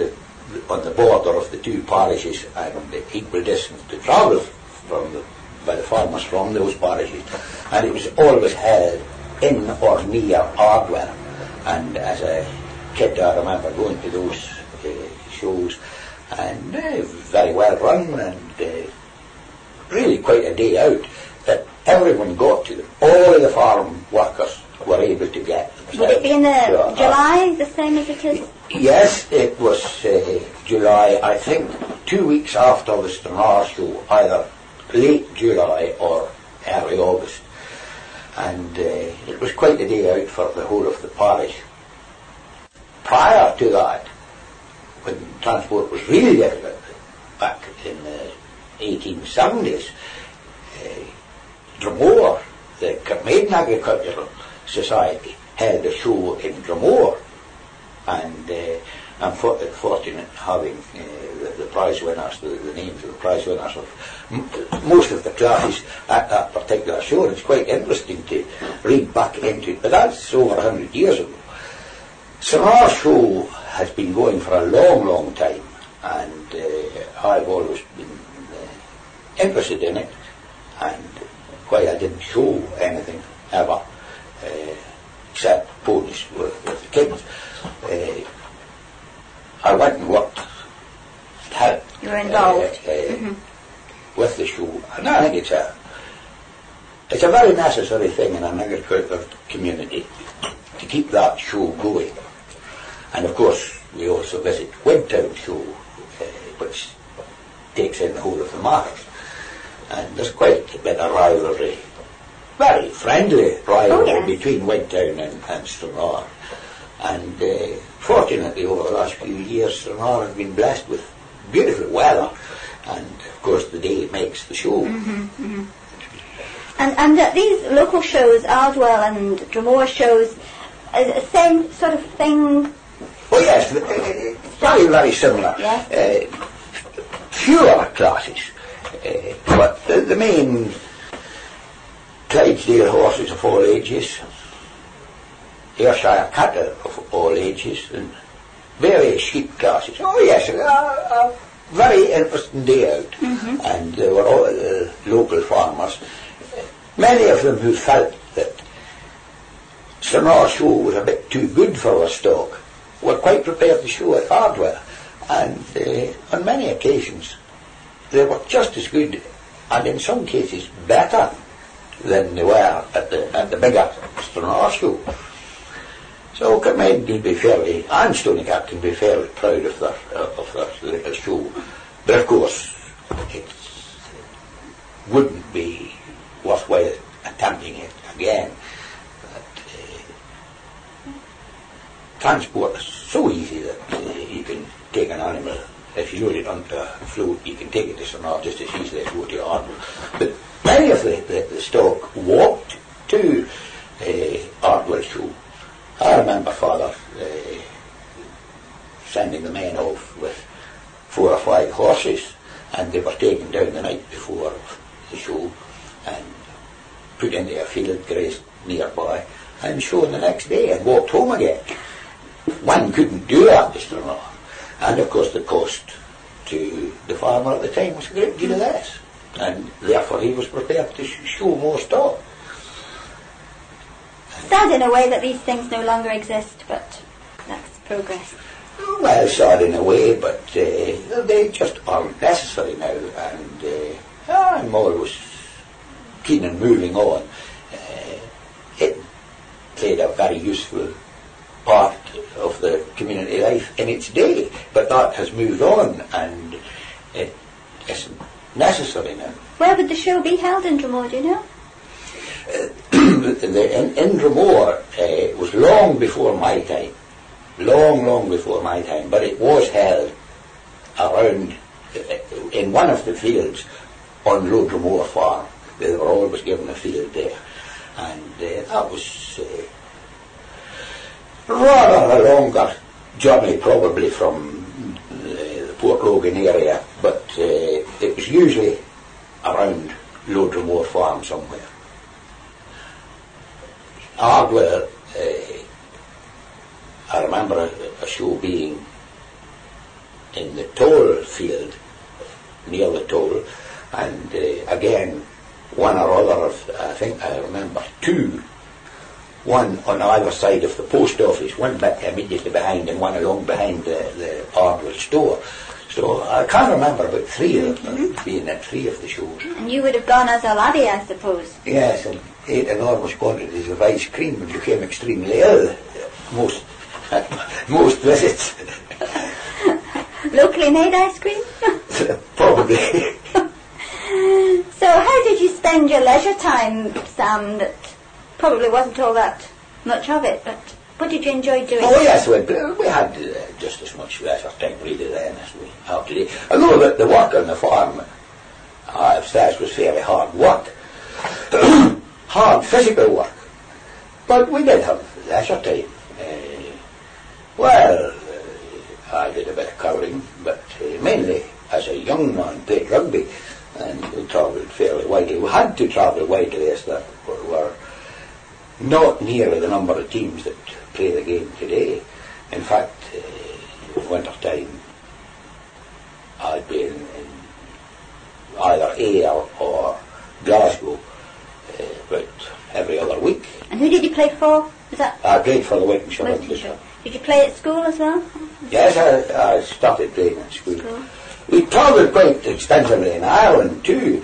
Speaker 2: on the border of the two parishes, and equal distance to travel by the farmers from those parishes, and it was always held in or near Ardwell. And as a kid I remember going to those shows, and very well run, and really quite a day out that everyone got to them. All the farm workers were able to get.
Speaker 1: Would it be in the July, the same as it is?
Speaker 2: Yes, it was July, I think 2 weeks after the Drummore show, either late July or early August. And it was quite a day out for the whole of the parish. Prior to that, when transport was really difficult, back in the 1870s, Drummore, the Kirkmaiden Agricultural Society, held a show in Drummore, and I'm fortunate having the prize winners, the names of the prize winners of most of the classes at that particular show. And it's quite interesting to read back into it, but that's over 100 years ago. Drummore show has been going for a long, long time, and I've always been interested in it, and why I didn't show anything ever, except ponies with the kids. I went and worked hard.
Speaker 1: You were involved
Speaker 2: with the show, and I think it's a very necessary thing in an agricultural community to keep that show going. And of course, we also visit Wigtown show, which takes in the whole of the Mars. And there's quite a bit of rivalry, very friendly rivalry between Wigtown and Drummore. And fortunately, over the last few years, Drummore has been blessed with beautiful weather, and of course the day makes the show.
Speaker 1: And these local shows, Ardwell and Drummore shows, same sort of thing?
Speaker 2: Oh yes, very, very similar.
Speaker 1: Yes.
Speaker 2: Fewer classes, but the main Clydesdale horses of all ages, Ayrshire cattle of all ages, and various sheep classes. Oh yes, a very interesting day out. And there were all local farmers, many of them who felt that Drummore show was a bit too good for their stock, were quite prepared to show at Ardwell, and on many occasions they were just as good, and in some cases better, than they were at the bigger Drummore show. So Kirkmaiden can be fairly, and Stoneycap can be fairly proud of their little show, but of course it wouldn't be worthwhile attempting it again. Transport is so easy that you can take an animal, if you load it onto a float, you can take it to Drummore just as easily as go to Ardwell. But many of the stock walked to Ardwell show. I remember Father sending the men off with 4 or 5 horses, and they were taken down the night before the show and put into a field grazed nearby and shown the next day and walked home again. One couldn't do that, Mr. Drummore. And of course the cost to the farmer at the time was a great deal less, and therefore he was prepared to show more stock.
Speaker 1: Sad in a way that these things no longer exist, but that's progress.
Speaker 2: Well, sad in a way, but they just aren't necessary now, and I'm always keen on moving on. It played a very useful part of the community life in its day, but that has moved on, and it isn't necessary now.
Speaker 1: Where would the show be held in Drummore, do you know?
Speaker 2: In Drummore, it was long before my time, long before my time, but it was held around in one of the fields on Low Drummore Farm. They were always given a field there, and that was rather a longer journey probably from the Port Logan area, but it was usually around Low Drummore Farm somewhere. Ardwell, I remember a show being in the toll field, near the toll, and again one or other of, I think I remember 2, one on either side of the post office, one bit immediately behind and one along behind the Ardwell store. So I can't remember about 3 of them being at 3 of the shows.
Speaker 1: And you would have gone as a laddie, I suppose.
Speaker 2: Yes, and ate enormous quantities of ice cream and became extremely ill most most visits.
Speaker 1: Locally made ice cream?
Speaker 2: Probably.
Speaker 1: So how did you spend your leisure time, Sam? That probably wasn't all that much of it, but what did you enjoy doing?
Speaker 2: Oh yes, we had just as much leisure time really then as we have today. Although the work on the farm, I've said, was fairly hard work. Hard physical work. But we did have leisure time. I did a bit of curling, but mainly as a young man played rugby, and we travelled fairly widely. We had to travel widely as there were not nearly the number of teams that play the game today. In fact, winter time I'd be in either Ayr or Glasgow about every other week.
Speaker 1: And who did you play for? Was that?
Speaker 2: I played for the Wigtonshire.
Speaker 1: Did you play at school as well?
Speaker 2: Yes, I started playing at school. We travelled quite extensively in Ireland too.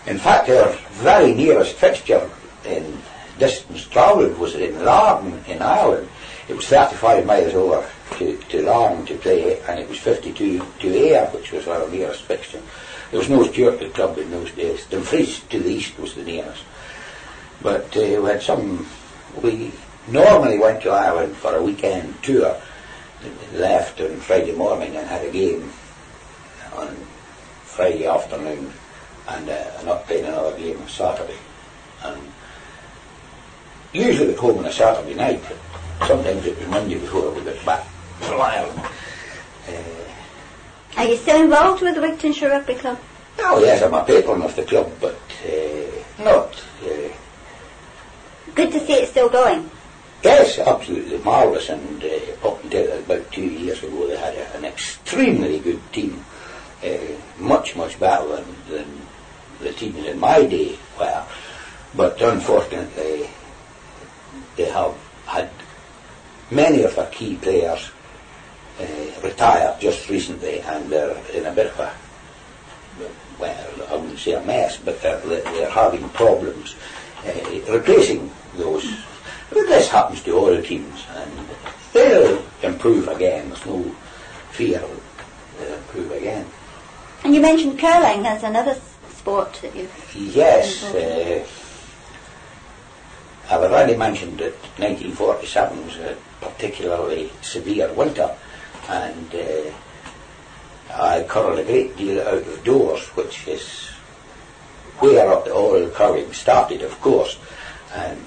Speaker 2: In fact, our very nearest fixture in distance travelled was in Larne in Ireland. It was 35 miles over to Larne to play, and it was 52 to Ayr, which was our nearest fixture. There was no Stuart club in those days. Dumfries to the east was the nearest. But we normally went to Ireland for a weekend tour, left on Friday morning and had a game on Friday afternoon, and not playing another game on Saturday. And usually we'd home on a Saturday night, but sometimes it was Monday before we got back from Ireland.
Speaker 1: Are you still involved with the Wigtonshire Rugby Club?
Speaker 2: Oh yes, I'm a patron of the club, but not...
Speaker 1: Good to see it still going.
Speaker 2: Yes, absolutely marvellous, and up until about 2 years ago they had an extremely good team, much better than the teams in my day were, but unfortunately they have had many of their key players retired just recently, and they're in a bit of a, well, I wouldn't say a mess, but they're having problems replacing those. But this happens to all the teams, and they'll improve again. There's no fear they'll improve again.
Speaker 1: And you mentioned curling as another sport that you've...
Speaker 2: Yes. I've already mentioned that 1947 was a particularly severe winter, and I curled a great deal out of doors, which is where all curling started, of course, and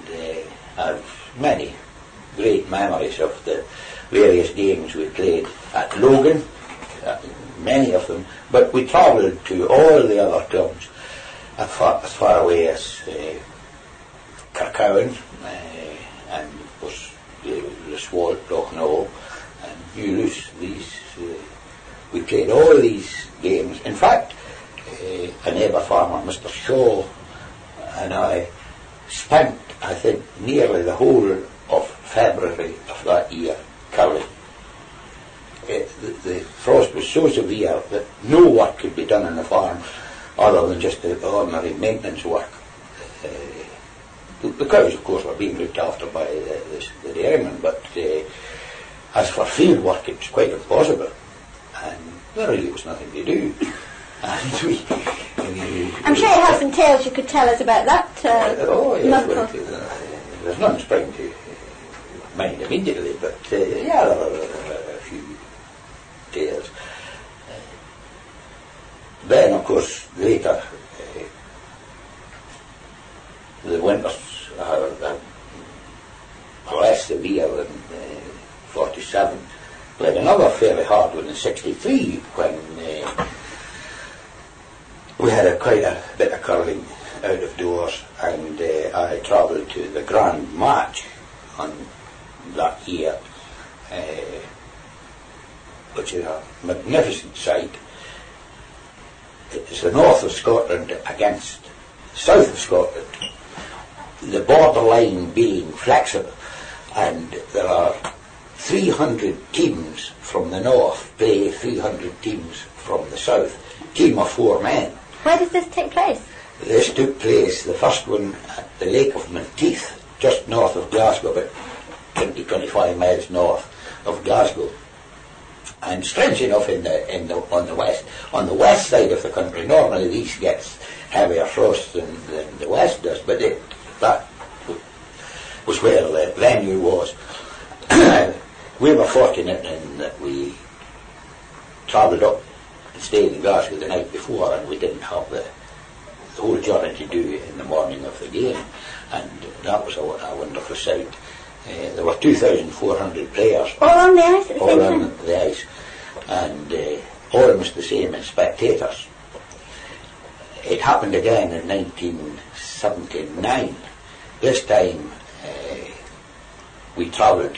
Speaker 2: I've many great memories of the various games we played at Logan, many of them, but we travelled to all the other clubs as far away as Kirkmaiden, and of course the Swalt, Lochnow, and Mulhouse. We played all these games. In fact, a neighbour farmer, Mr. Shaw, and I spent, I think, nearly the whole of February of that year curling. The frost was so severe that no work could be done on the farm other than just the ordinary maintenance work. The cows, of course, were being looked after by the dairymen, but as for field work, it was quite impossible, and there really was nothing to do. And
Speaker 1: I'm sure you have some tales you could tell us about that.
Speaker 2: Oh yes, there's none spring to mind immediately, but yeah, there are a few tales. Then, of course, later, the winters are less severe than 47. We had another fairly hard one in 63 when we had quite a bit of curling out of doors, and I travelled to the Grand Match on that year, which is a magnificent sight. It's the north of Scotland against the south of Scotland, the borderline being flexible, and there are 300 teams from the north play 300 teams from the south, team of 4 men.
Speaker 1: Where does this take place?
Speaker 2: This took place, the first one at the Lake of Menteith, just north of Glasgow, about 20-25 miles north of Glasgow. And strange enough, on the west side of the country, normally the east gets heavier frost than the west does, but that was where the venue was. We were fortunate in that we travelled up and stayed in Glasgow the night before, and we didn't have the whole journey to do in the morning of the game, and that was a wonderful sight. There were 2,400 players.
Speaker 1: All on the ice at the same time?
Speaker 2: All on the ice, and almost the same as spectators. It happened again in 1979. This time we travelled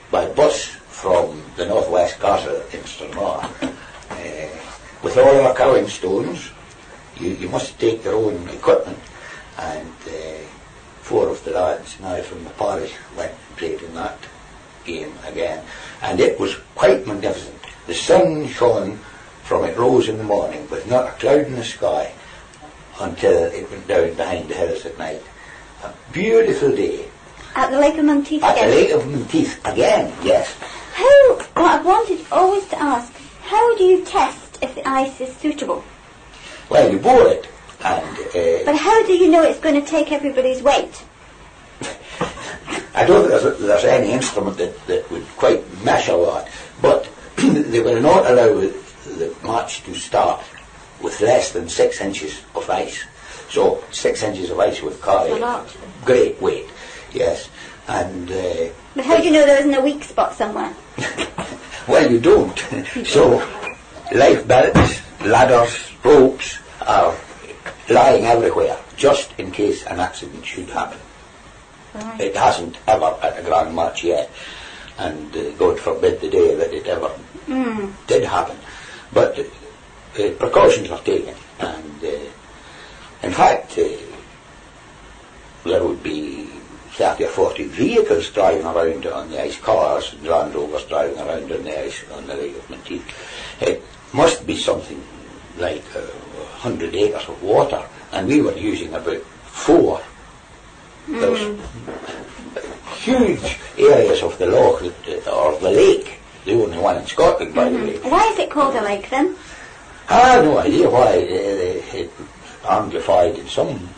Speaker 2: by bus from the Northwest Castle in Drummore with all our curling stones. You must take your own equipment, and 4 of the lads now from the parish went and played in that game again, and it was quite magnificent. The sun shone from it rose in the morning with not a cloud in the sky until it went down behind the hills at night. A beautiful day.
Speaker 1: At the Lake of Menteith again?
Speaker 2: At the Lake of Menteith again, yes.
Speaker 1: What I've wanted always to ask, how do you test if the ice is suitable?
Speaker 2: Well, you bore it, and...
Speaker 1: but how do you know it's going to take everybody's weight?
Speaker 2: I don't think there's any instrument that would quite measure that, but they will not allow the match to start with less than 6 inches of ice. So 6 inches of ice would carry
Speaker 1: a lot.
Speaker 2: Great weight, yes. And
Speaker 1: but how do you know there isn't a weak spot somewhere?
Speaker 2: Well, you don't. So life belts, ladders, ropes are lying everywhere, just in case an accident should happen. Right. It hasn't ever at a grand match yet, and God forbid the day that it ever did happen. But precautions are taken, and in fact there would be 30 or 40 vehicles driving around on the ice, cars and Land Rovers driving around on the ice on the Lake of Menteith. It must be something like 100 acres of water, and we were using about 4. Those huge areas of the loch, or the lake, the only one in Scotland, by the way.
Speaker 1: Why is it called a lake then?
Speaker 2: I have no idea why it amplified in some,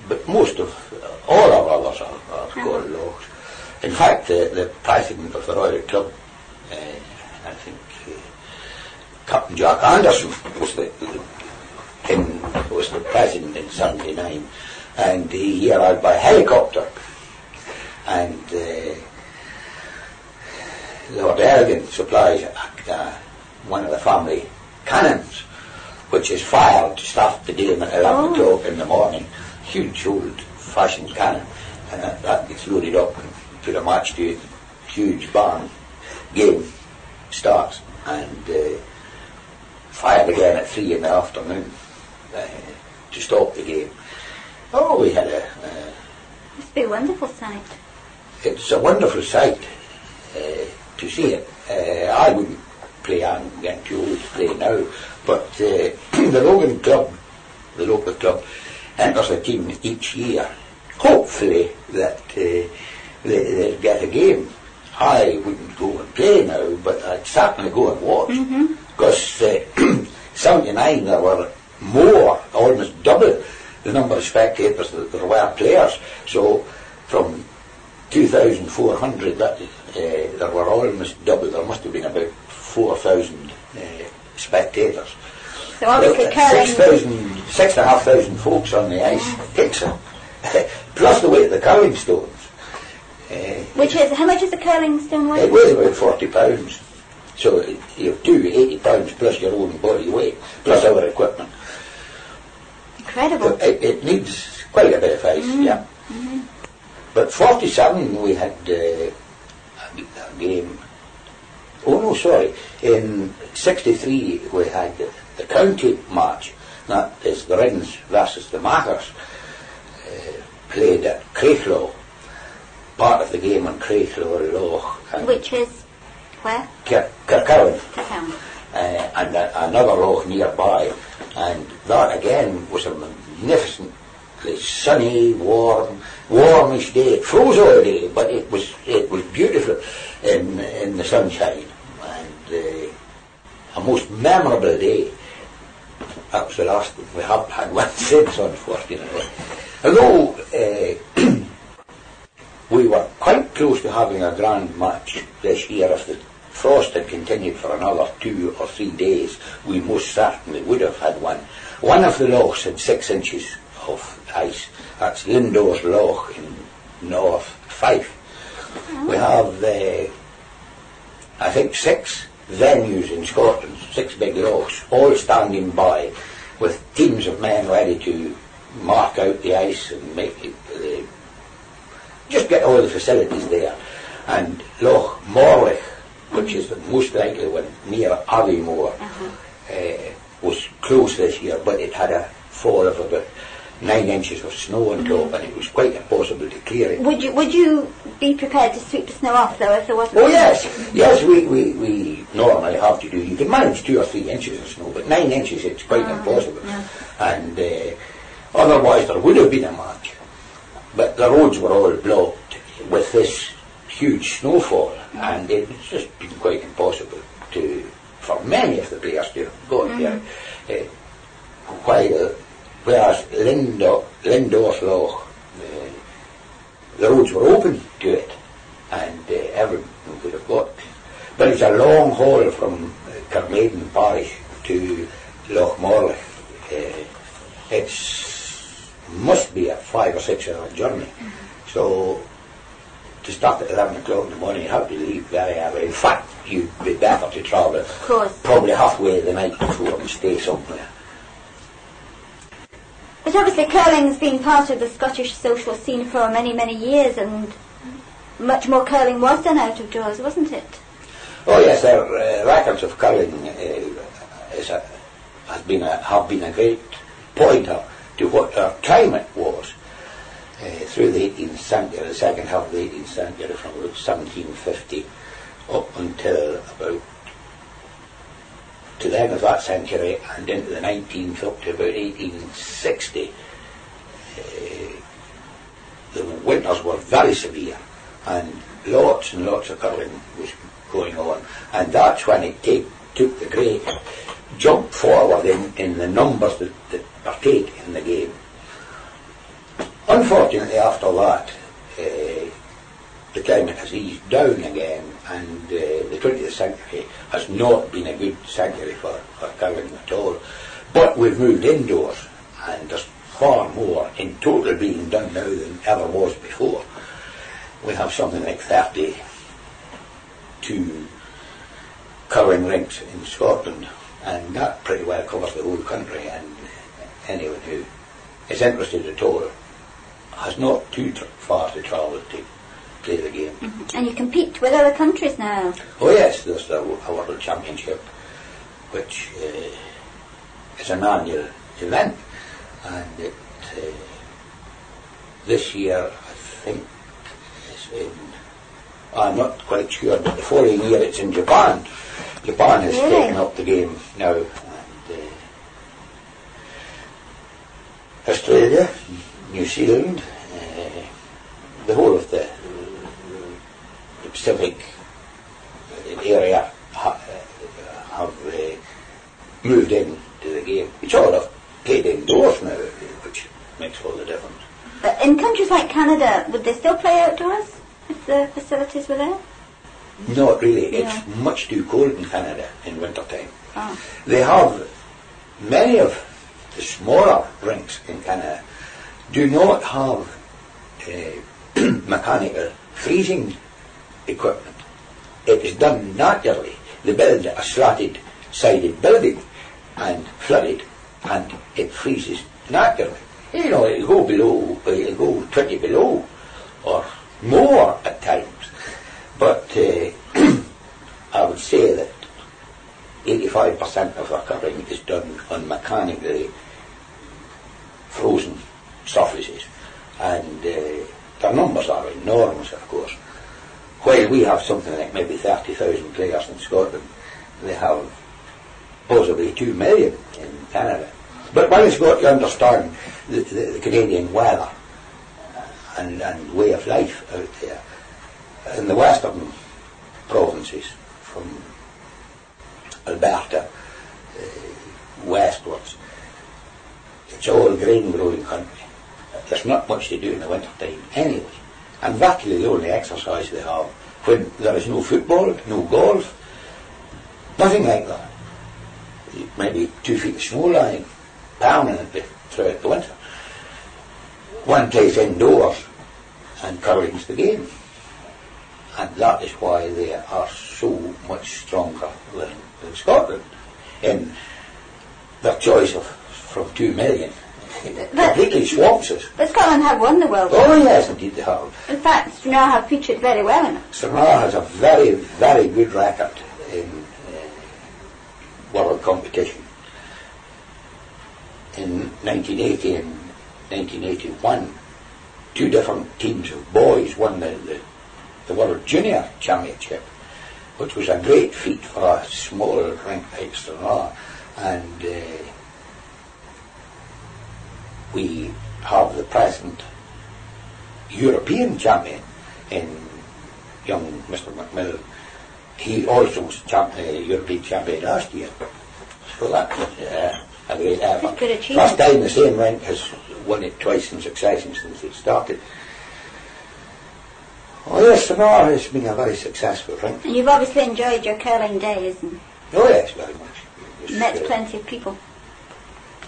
Speaker 2: but most of all our others are called lochs. In fact, the president of the Royal Club, I think Captain Jack Anderson, was the president in '79, and he arrived by helicopter, and Lord Elgin supplies one of the family cannons, which is fired to start the game at 11 o'clock in the morning. Huge old-fashioned cannon, and that gets loaded up and put a match to it. Huge barn. Game starts, and fired again at 3 in the afternoon to stop the game. Oh, we had
Speaker 1: must be a wonderful sight.
Speaker 2: It's a wonderful sight to see it. I wouldn't play, I'm getting too old to play now, but the Logan Club, the local club, enters a team each year, hopefully that they'll get a game. I wouldn't go and play now, but I'd certainly go and watch, because 79 there were more, almost double the number of spectators that there were players. So from 2,400 there were almost double. There must have been about 4,000 spectators.
Speaker 1: So obviously curling...
Speaker 2: 6,500 folks on the ice. Takes it. Plus the weight of the curling stones.
Speaker 1: Which is, how much is the curling stone weight?
Speaker 2: It weighs about 40 pounds. So you have 80 pounds plus your own body weight, plus our equipment.
Speaker 1: Incredible.
Speaker 2: It needs quite a bit of ice, yeah. But 47 we had a game. Oh no, sorry. In 63 we had the county match. That is the Rins versus the Machers. Played at Craiglaw. Part of the game on Craiglaw Loch.
Speaker 1: Which is where?
Speaker 2: Kirkmaiden.
Speaker 1: Kirkmaiden.
Speaker 2: And another loch nearby. And that again was a magnificently sunny, warmish day. It froze all day, but it was beautiful in the sunshine, and a most memorable day. That was the last one. We haven't had one since, unfortunately. Although we were quite close to having a grand match this year. If the frost had continued for another 2 or 3 days, we most certainly would have had one. One of the lochs had 6 inches of ice. That's Lindor's Loch in North Fife. We have, I think, 6 venues in Scotland, 6 big lochs, all standing by with teams of men ready to mark out the ice and make it, just get all the facilities there. And Loch Morlich, which is the most likely one near Aviemore, was close this year, but it had a fall of about 9 inches of snow on top, and it was quite impossible to clear it.
Speaker 1: Would you be prepared to sweep the snow off, though, if there wasn't?
Speaker 2: Oh yes, we normally have to do. You can manage 2 or 3 inches of snow, but 9 inches it's quite impossible. Yeah. And otherwise there would have been a match, but the roads were all blocked with this huge snowfall, and it was just been quite impossible for many of the players to go there. Whereas Lindor's Loch, the roads were open to it, and everyone could have got. But it's a long haul from Kirkmaiden parish to Loch Morlich. It must be a 5 or 6 hour journey. So to start at 11 o'clock in the morning, you have to leave very early. In fact, you'd be better to travel probably halfway the night before and stay somewhere.
Speaker 1: But obviously curling's been part of the Scottish social scene for many, many years, and much more curling was done out of doors, wasn't it?
Speaker 2: Oh yes, there records of curling have been a great pointer to what our climate was through the 18th century, the second half of the 18th century, from about 1750 up until about to the end of that century and into the 19th up to about 1860. The winters were very severe, and lots of curling was going on, and that's when it took the great jump forward in the numbers that partake in the game. Unfortunately, after that, the climate has eased down again, and the 20th century has not been a good century for curling at all. But we've moved indoors, and there's far more in total being done now than ever was before. We have something like 32 curling rinks in Scotland, and that pretty well covers the whole country, and anyone who is interested at all has not too far to travel to play the game.
Speaker 1: And you compete with other countries now?
Speaker 2: Oh yes, there's a World Championship, which is an annual event, and this year I think it's in, I'm not quite sure, but the following year it's in Japan. Japan has taken up the game now, and Australia, New Zealand, the whole of the Pacific area have moved into the game. It's all played indoors now, which makes all the difference.
Speaker 1: But in countries like Canada, would they still play outdoors if the facilities were there?
Speaker 2: Not really. It's much too cold in Canada in winter time.
Speaker 1: Oh.
Speaker 2: They have many of the smaller rinks in Canada do not have mechanical freezing equipment. It is done naturally. They build a slatted sided building and flood it, and it freezes naturally. You know, it'll go below, it'll go 20 below or more at times. But I would say that 85% of our curling is done on mechanically frozen surfaces, and their numbers are enormous, of course. While we have something like maybe 30,000 players in Scotland, they have possibly 2 million Canada. But one has got to understand the Canadian weather and way of life out there. In the western provinces, from Alberta westwards, it's all grain growing country. There's not much to do in the winter time anyway. And virtually the only exercise they have when there is no football, no golf, nothing like that. Maybe 2 feet of snow lying, pounding it throughout the winter. One plays indoors and curling's the game. And that is why they are so much stronger than Scotland in their choice of from 2 million. It completely swamps us.
Speaker 1: But Scotland have won the World Cup.
Speaker 2: Oh yes, indeed they have.
Speaker 1: In fact, Stranraer have featured very well in it.
Speaker 2: Stranraer has a very, very good record in world competition. In 1980 and 1981, 2 different teams of boys won the World Junior Championship, which was a great feat for a small rink like Stranraer. And we have the present European champion in young Mr. McMillan. He also was European champion last year. So that was a great effort.
Speaker 1: Good achievement.
Speaker 2: First time the same rink has won it twice in succession since it started. Oh yes, Stranraer has been a very successful rink.
Speaker 1: And you've obviously enjoyed your curling days and
Speaker 2: Oh yes, very much.
Speaker 1: met plenty of people.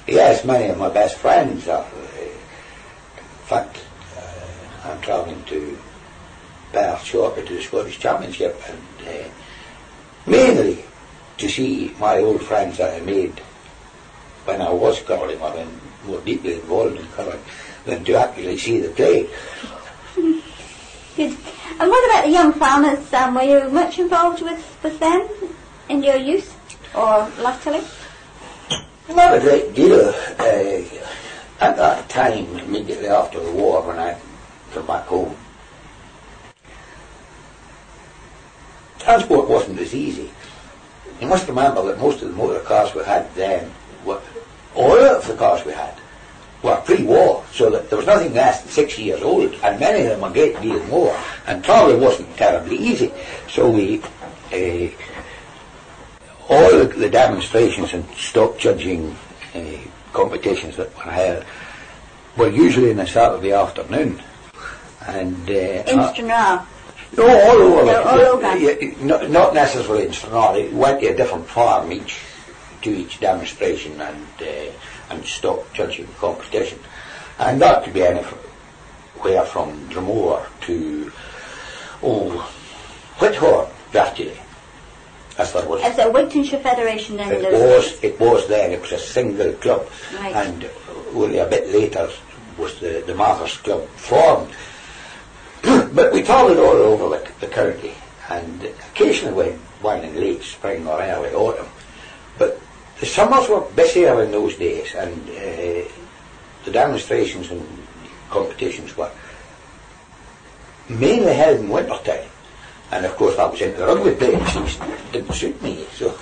Speaker 2: Yes, many of my best friends are. In fact, I'm travelling to Perth shortly to the Scottish Championship, and mainly to see my old friends that I made when I was curling, or when more deeply involved in curling, than to actually see the play.
Speaker 1: Good. And what about the young farmers, Sam? Were you much involved with them in your youth, or latterly?
Speaker 2: Not a great deal. At that time, immediately after the war, when I came back home, transport wasn't as easy. You must remember that most of the motor cars we had then, all of the cars we had, were pre-war, so that there was nothing less than 6 years old, and many of them a great deal more, and travel wasn't terribly easy. So we, all the demonstrations and stock judging competitions that were held were usually on a Saturday afternoon. And
Speaker 1: In Stranraer?
Speaker 2: no, all over.
Speaker 1: No, all over.
Speaker 2: Not necessarily in Stranraer. It went to a different farm to each demonstration and stock judging competition. And that could be anywhere from Drummore to Whithorn, virtually. As there was.
Speaker 1: As a Wigtonshire Federation then?
Speaker 2: It was then. It was a single club.
Speaker 1: Right.
Speaker 2: And only a bit later was the Mathers Club formed. But we travelled all over the county, and occasionally went in late spring or early autumn. But the summers were busier in those days, and the demonstrations and competitions were mainly held in winter time. And of course that was into the rugby playing season. It didn't suit me, so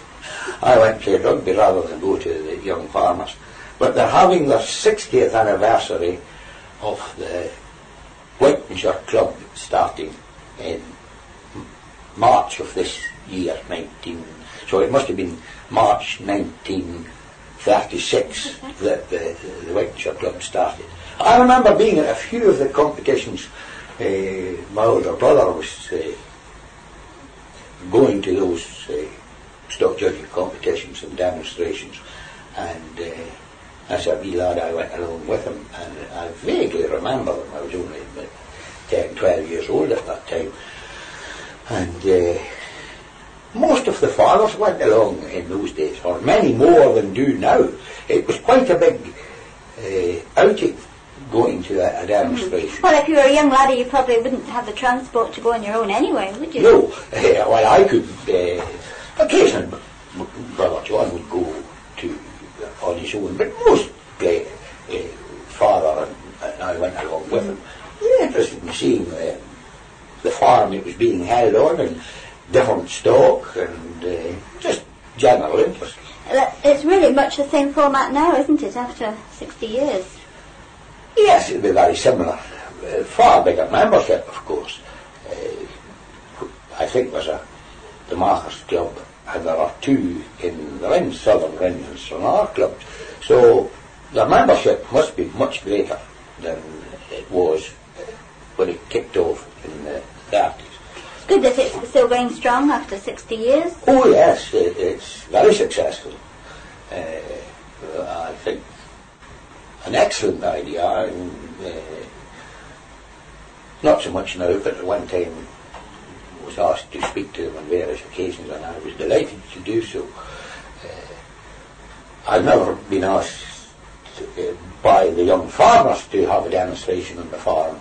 Speaker 2: I went and played rugby rather than go to the young farmers. But they're having their 60th anniversary of the Wigtonshire Club starting in March of this year, so it must have been March 1936 that the Wigtonshire Club started. I remember being at a few of the competitions. My older brother was going to those stock judging competitions and demonstrations, and as a wee lad I went along with him, and I vaguely remember them. I was only about 10, 12 years old at that time, and most of the fathers went along in those days, or many more than do now. It was quite a big outing going to a demonstration.
Speaker 1: Well, if you were a young laddie, you probably wouldn't have the transport to go on your own anyway, would you?
Speaker 2: No. Well, I could. Occasionally, Brother John would go to on his own, but most father and I went along with him. Really interested in seeing the farm it was being held on, and different stock, and just general interest.
Speaker 1: it's really much the same format now, isn't it, after 60 years?
Speaker 2: Yes, it'll be very similar. Far bigger membership, of course. I think there's the Machers Club, and there are two in the Rings, Southern Rings and Sonar Clubs. So the membership must be much greater than it was when it kicked off in the 30s.
Speaker 1: It's good that it's still going strong after 60 years.
Speaker 2: Oh yes, it's very successful. I think an excellent idea, and not so much now, but at one time I was asked to speak to them on various occasions, and I was delighted to do so. I've never been asked by the young farmers to have a demonstration on the farm,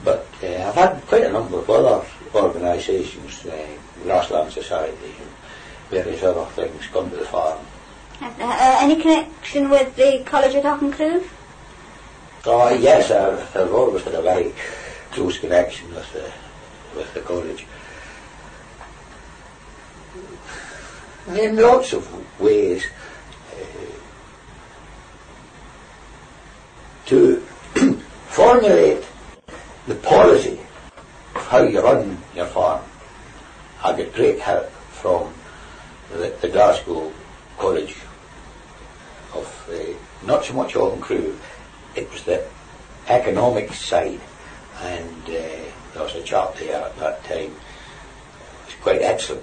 Speaker 2: but I've had quite a number of other organisations, Grassland Society and various other things, come to the farm.
Speaker 1: Any connection with the College at Auchenkrove?
Speaker 2: Oh yes, I've always had a very close connection with the college. In lots of ways. To formulate the policy of how you run your farm, I get great help from the Glasgow College of not so much Auchenkrove, it was the economic side, and there was a chap there at that time who was quite excellent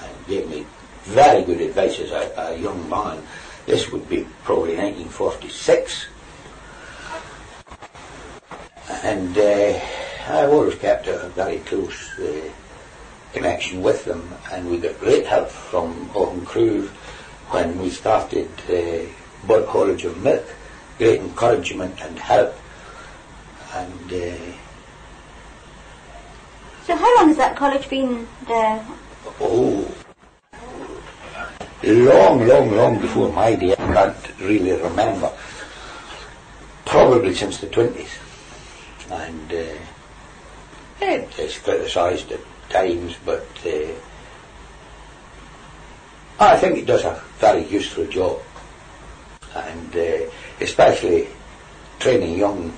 Speaker 2: and gave me very good advice as a young man. This would be probably 1946. And I've always kept a very close connection with them, and we got great help from Auchenkrove when we started Bud College of Milk. Great encouragement and help. And
Speaker 1: so how long has that college been there?
Speaker 2: Oh, long before my day. I can't really remember. Probably since the 20s. And it's criticised at times, but I think it does a very useful job, and especially training young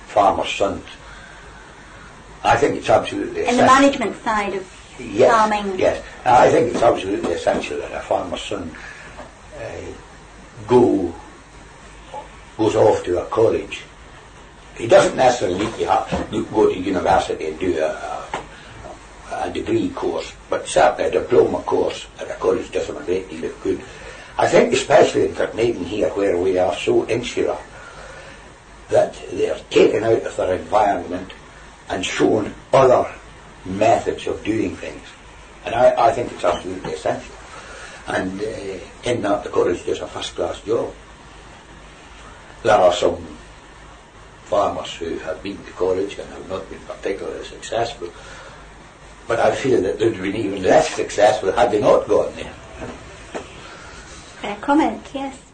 Speaker 2: farmers' sons. I think it's absolutely essential.
Speaker 1: In the management side of farming?
Speaker 2: Yes, I think it's absolutely essential that a farmer's son goes off to a college. He doesn't necessarily need to go to university and do a degree course, but certainly a diploma course at a college does him a great deal of good. I think especially in Kirkmaiden here, where we are so insular, that they are taken out of their environment and shown other methods of doing things. And I think it's absolutely essential. And in that, the college does a first-class job. There are some farmers who have been to college and have not been particularly successful, but I feel that they would have been even less successful had they not gone there.
Speaker 1: Fair comment, yes.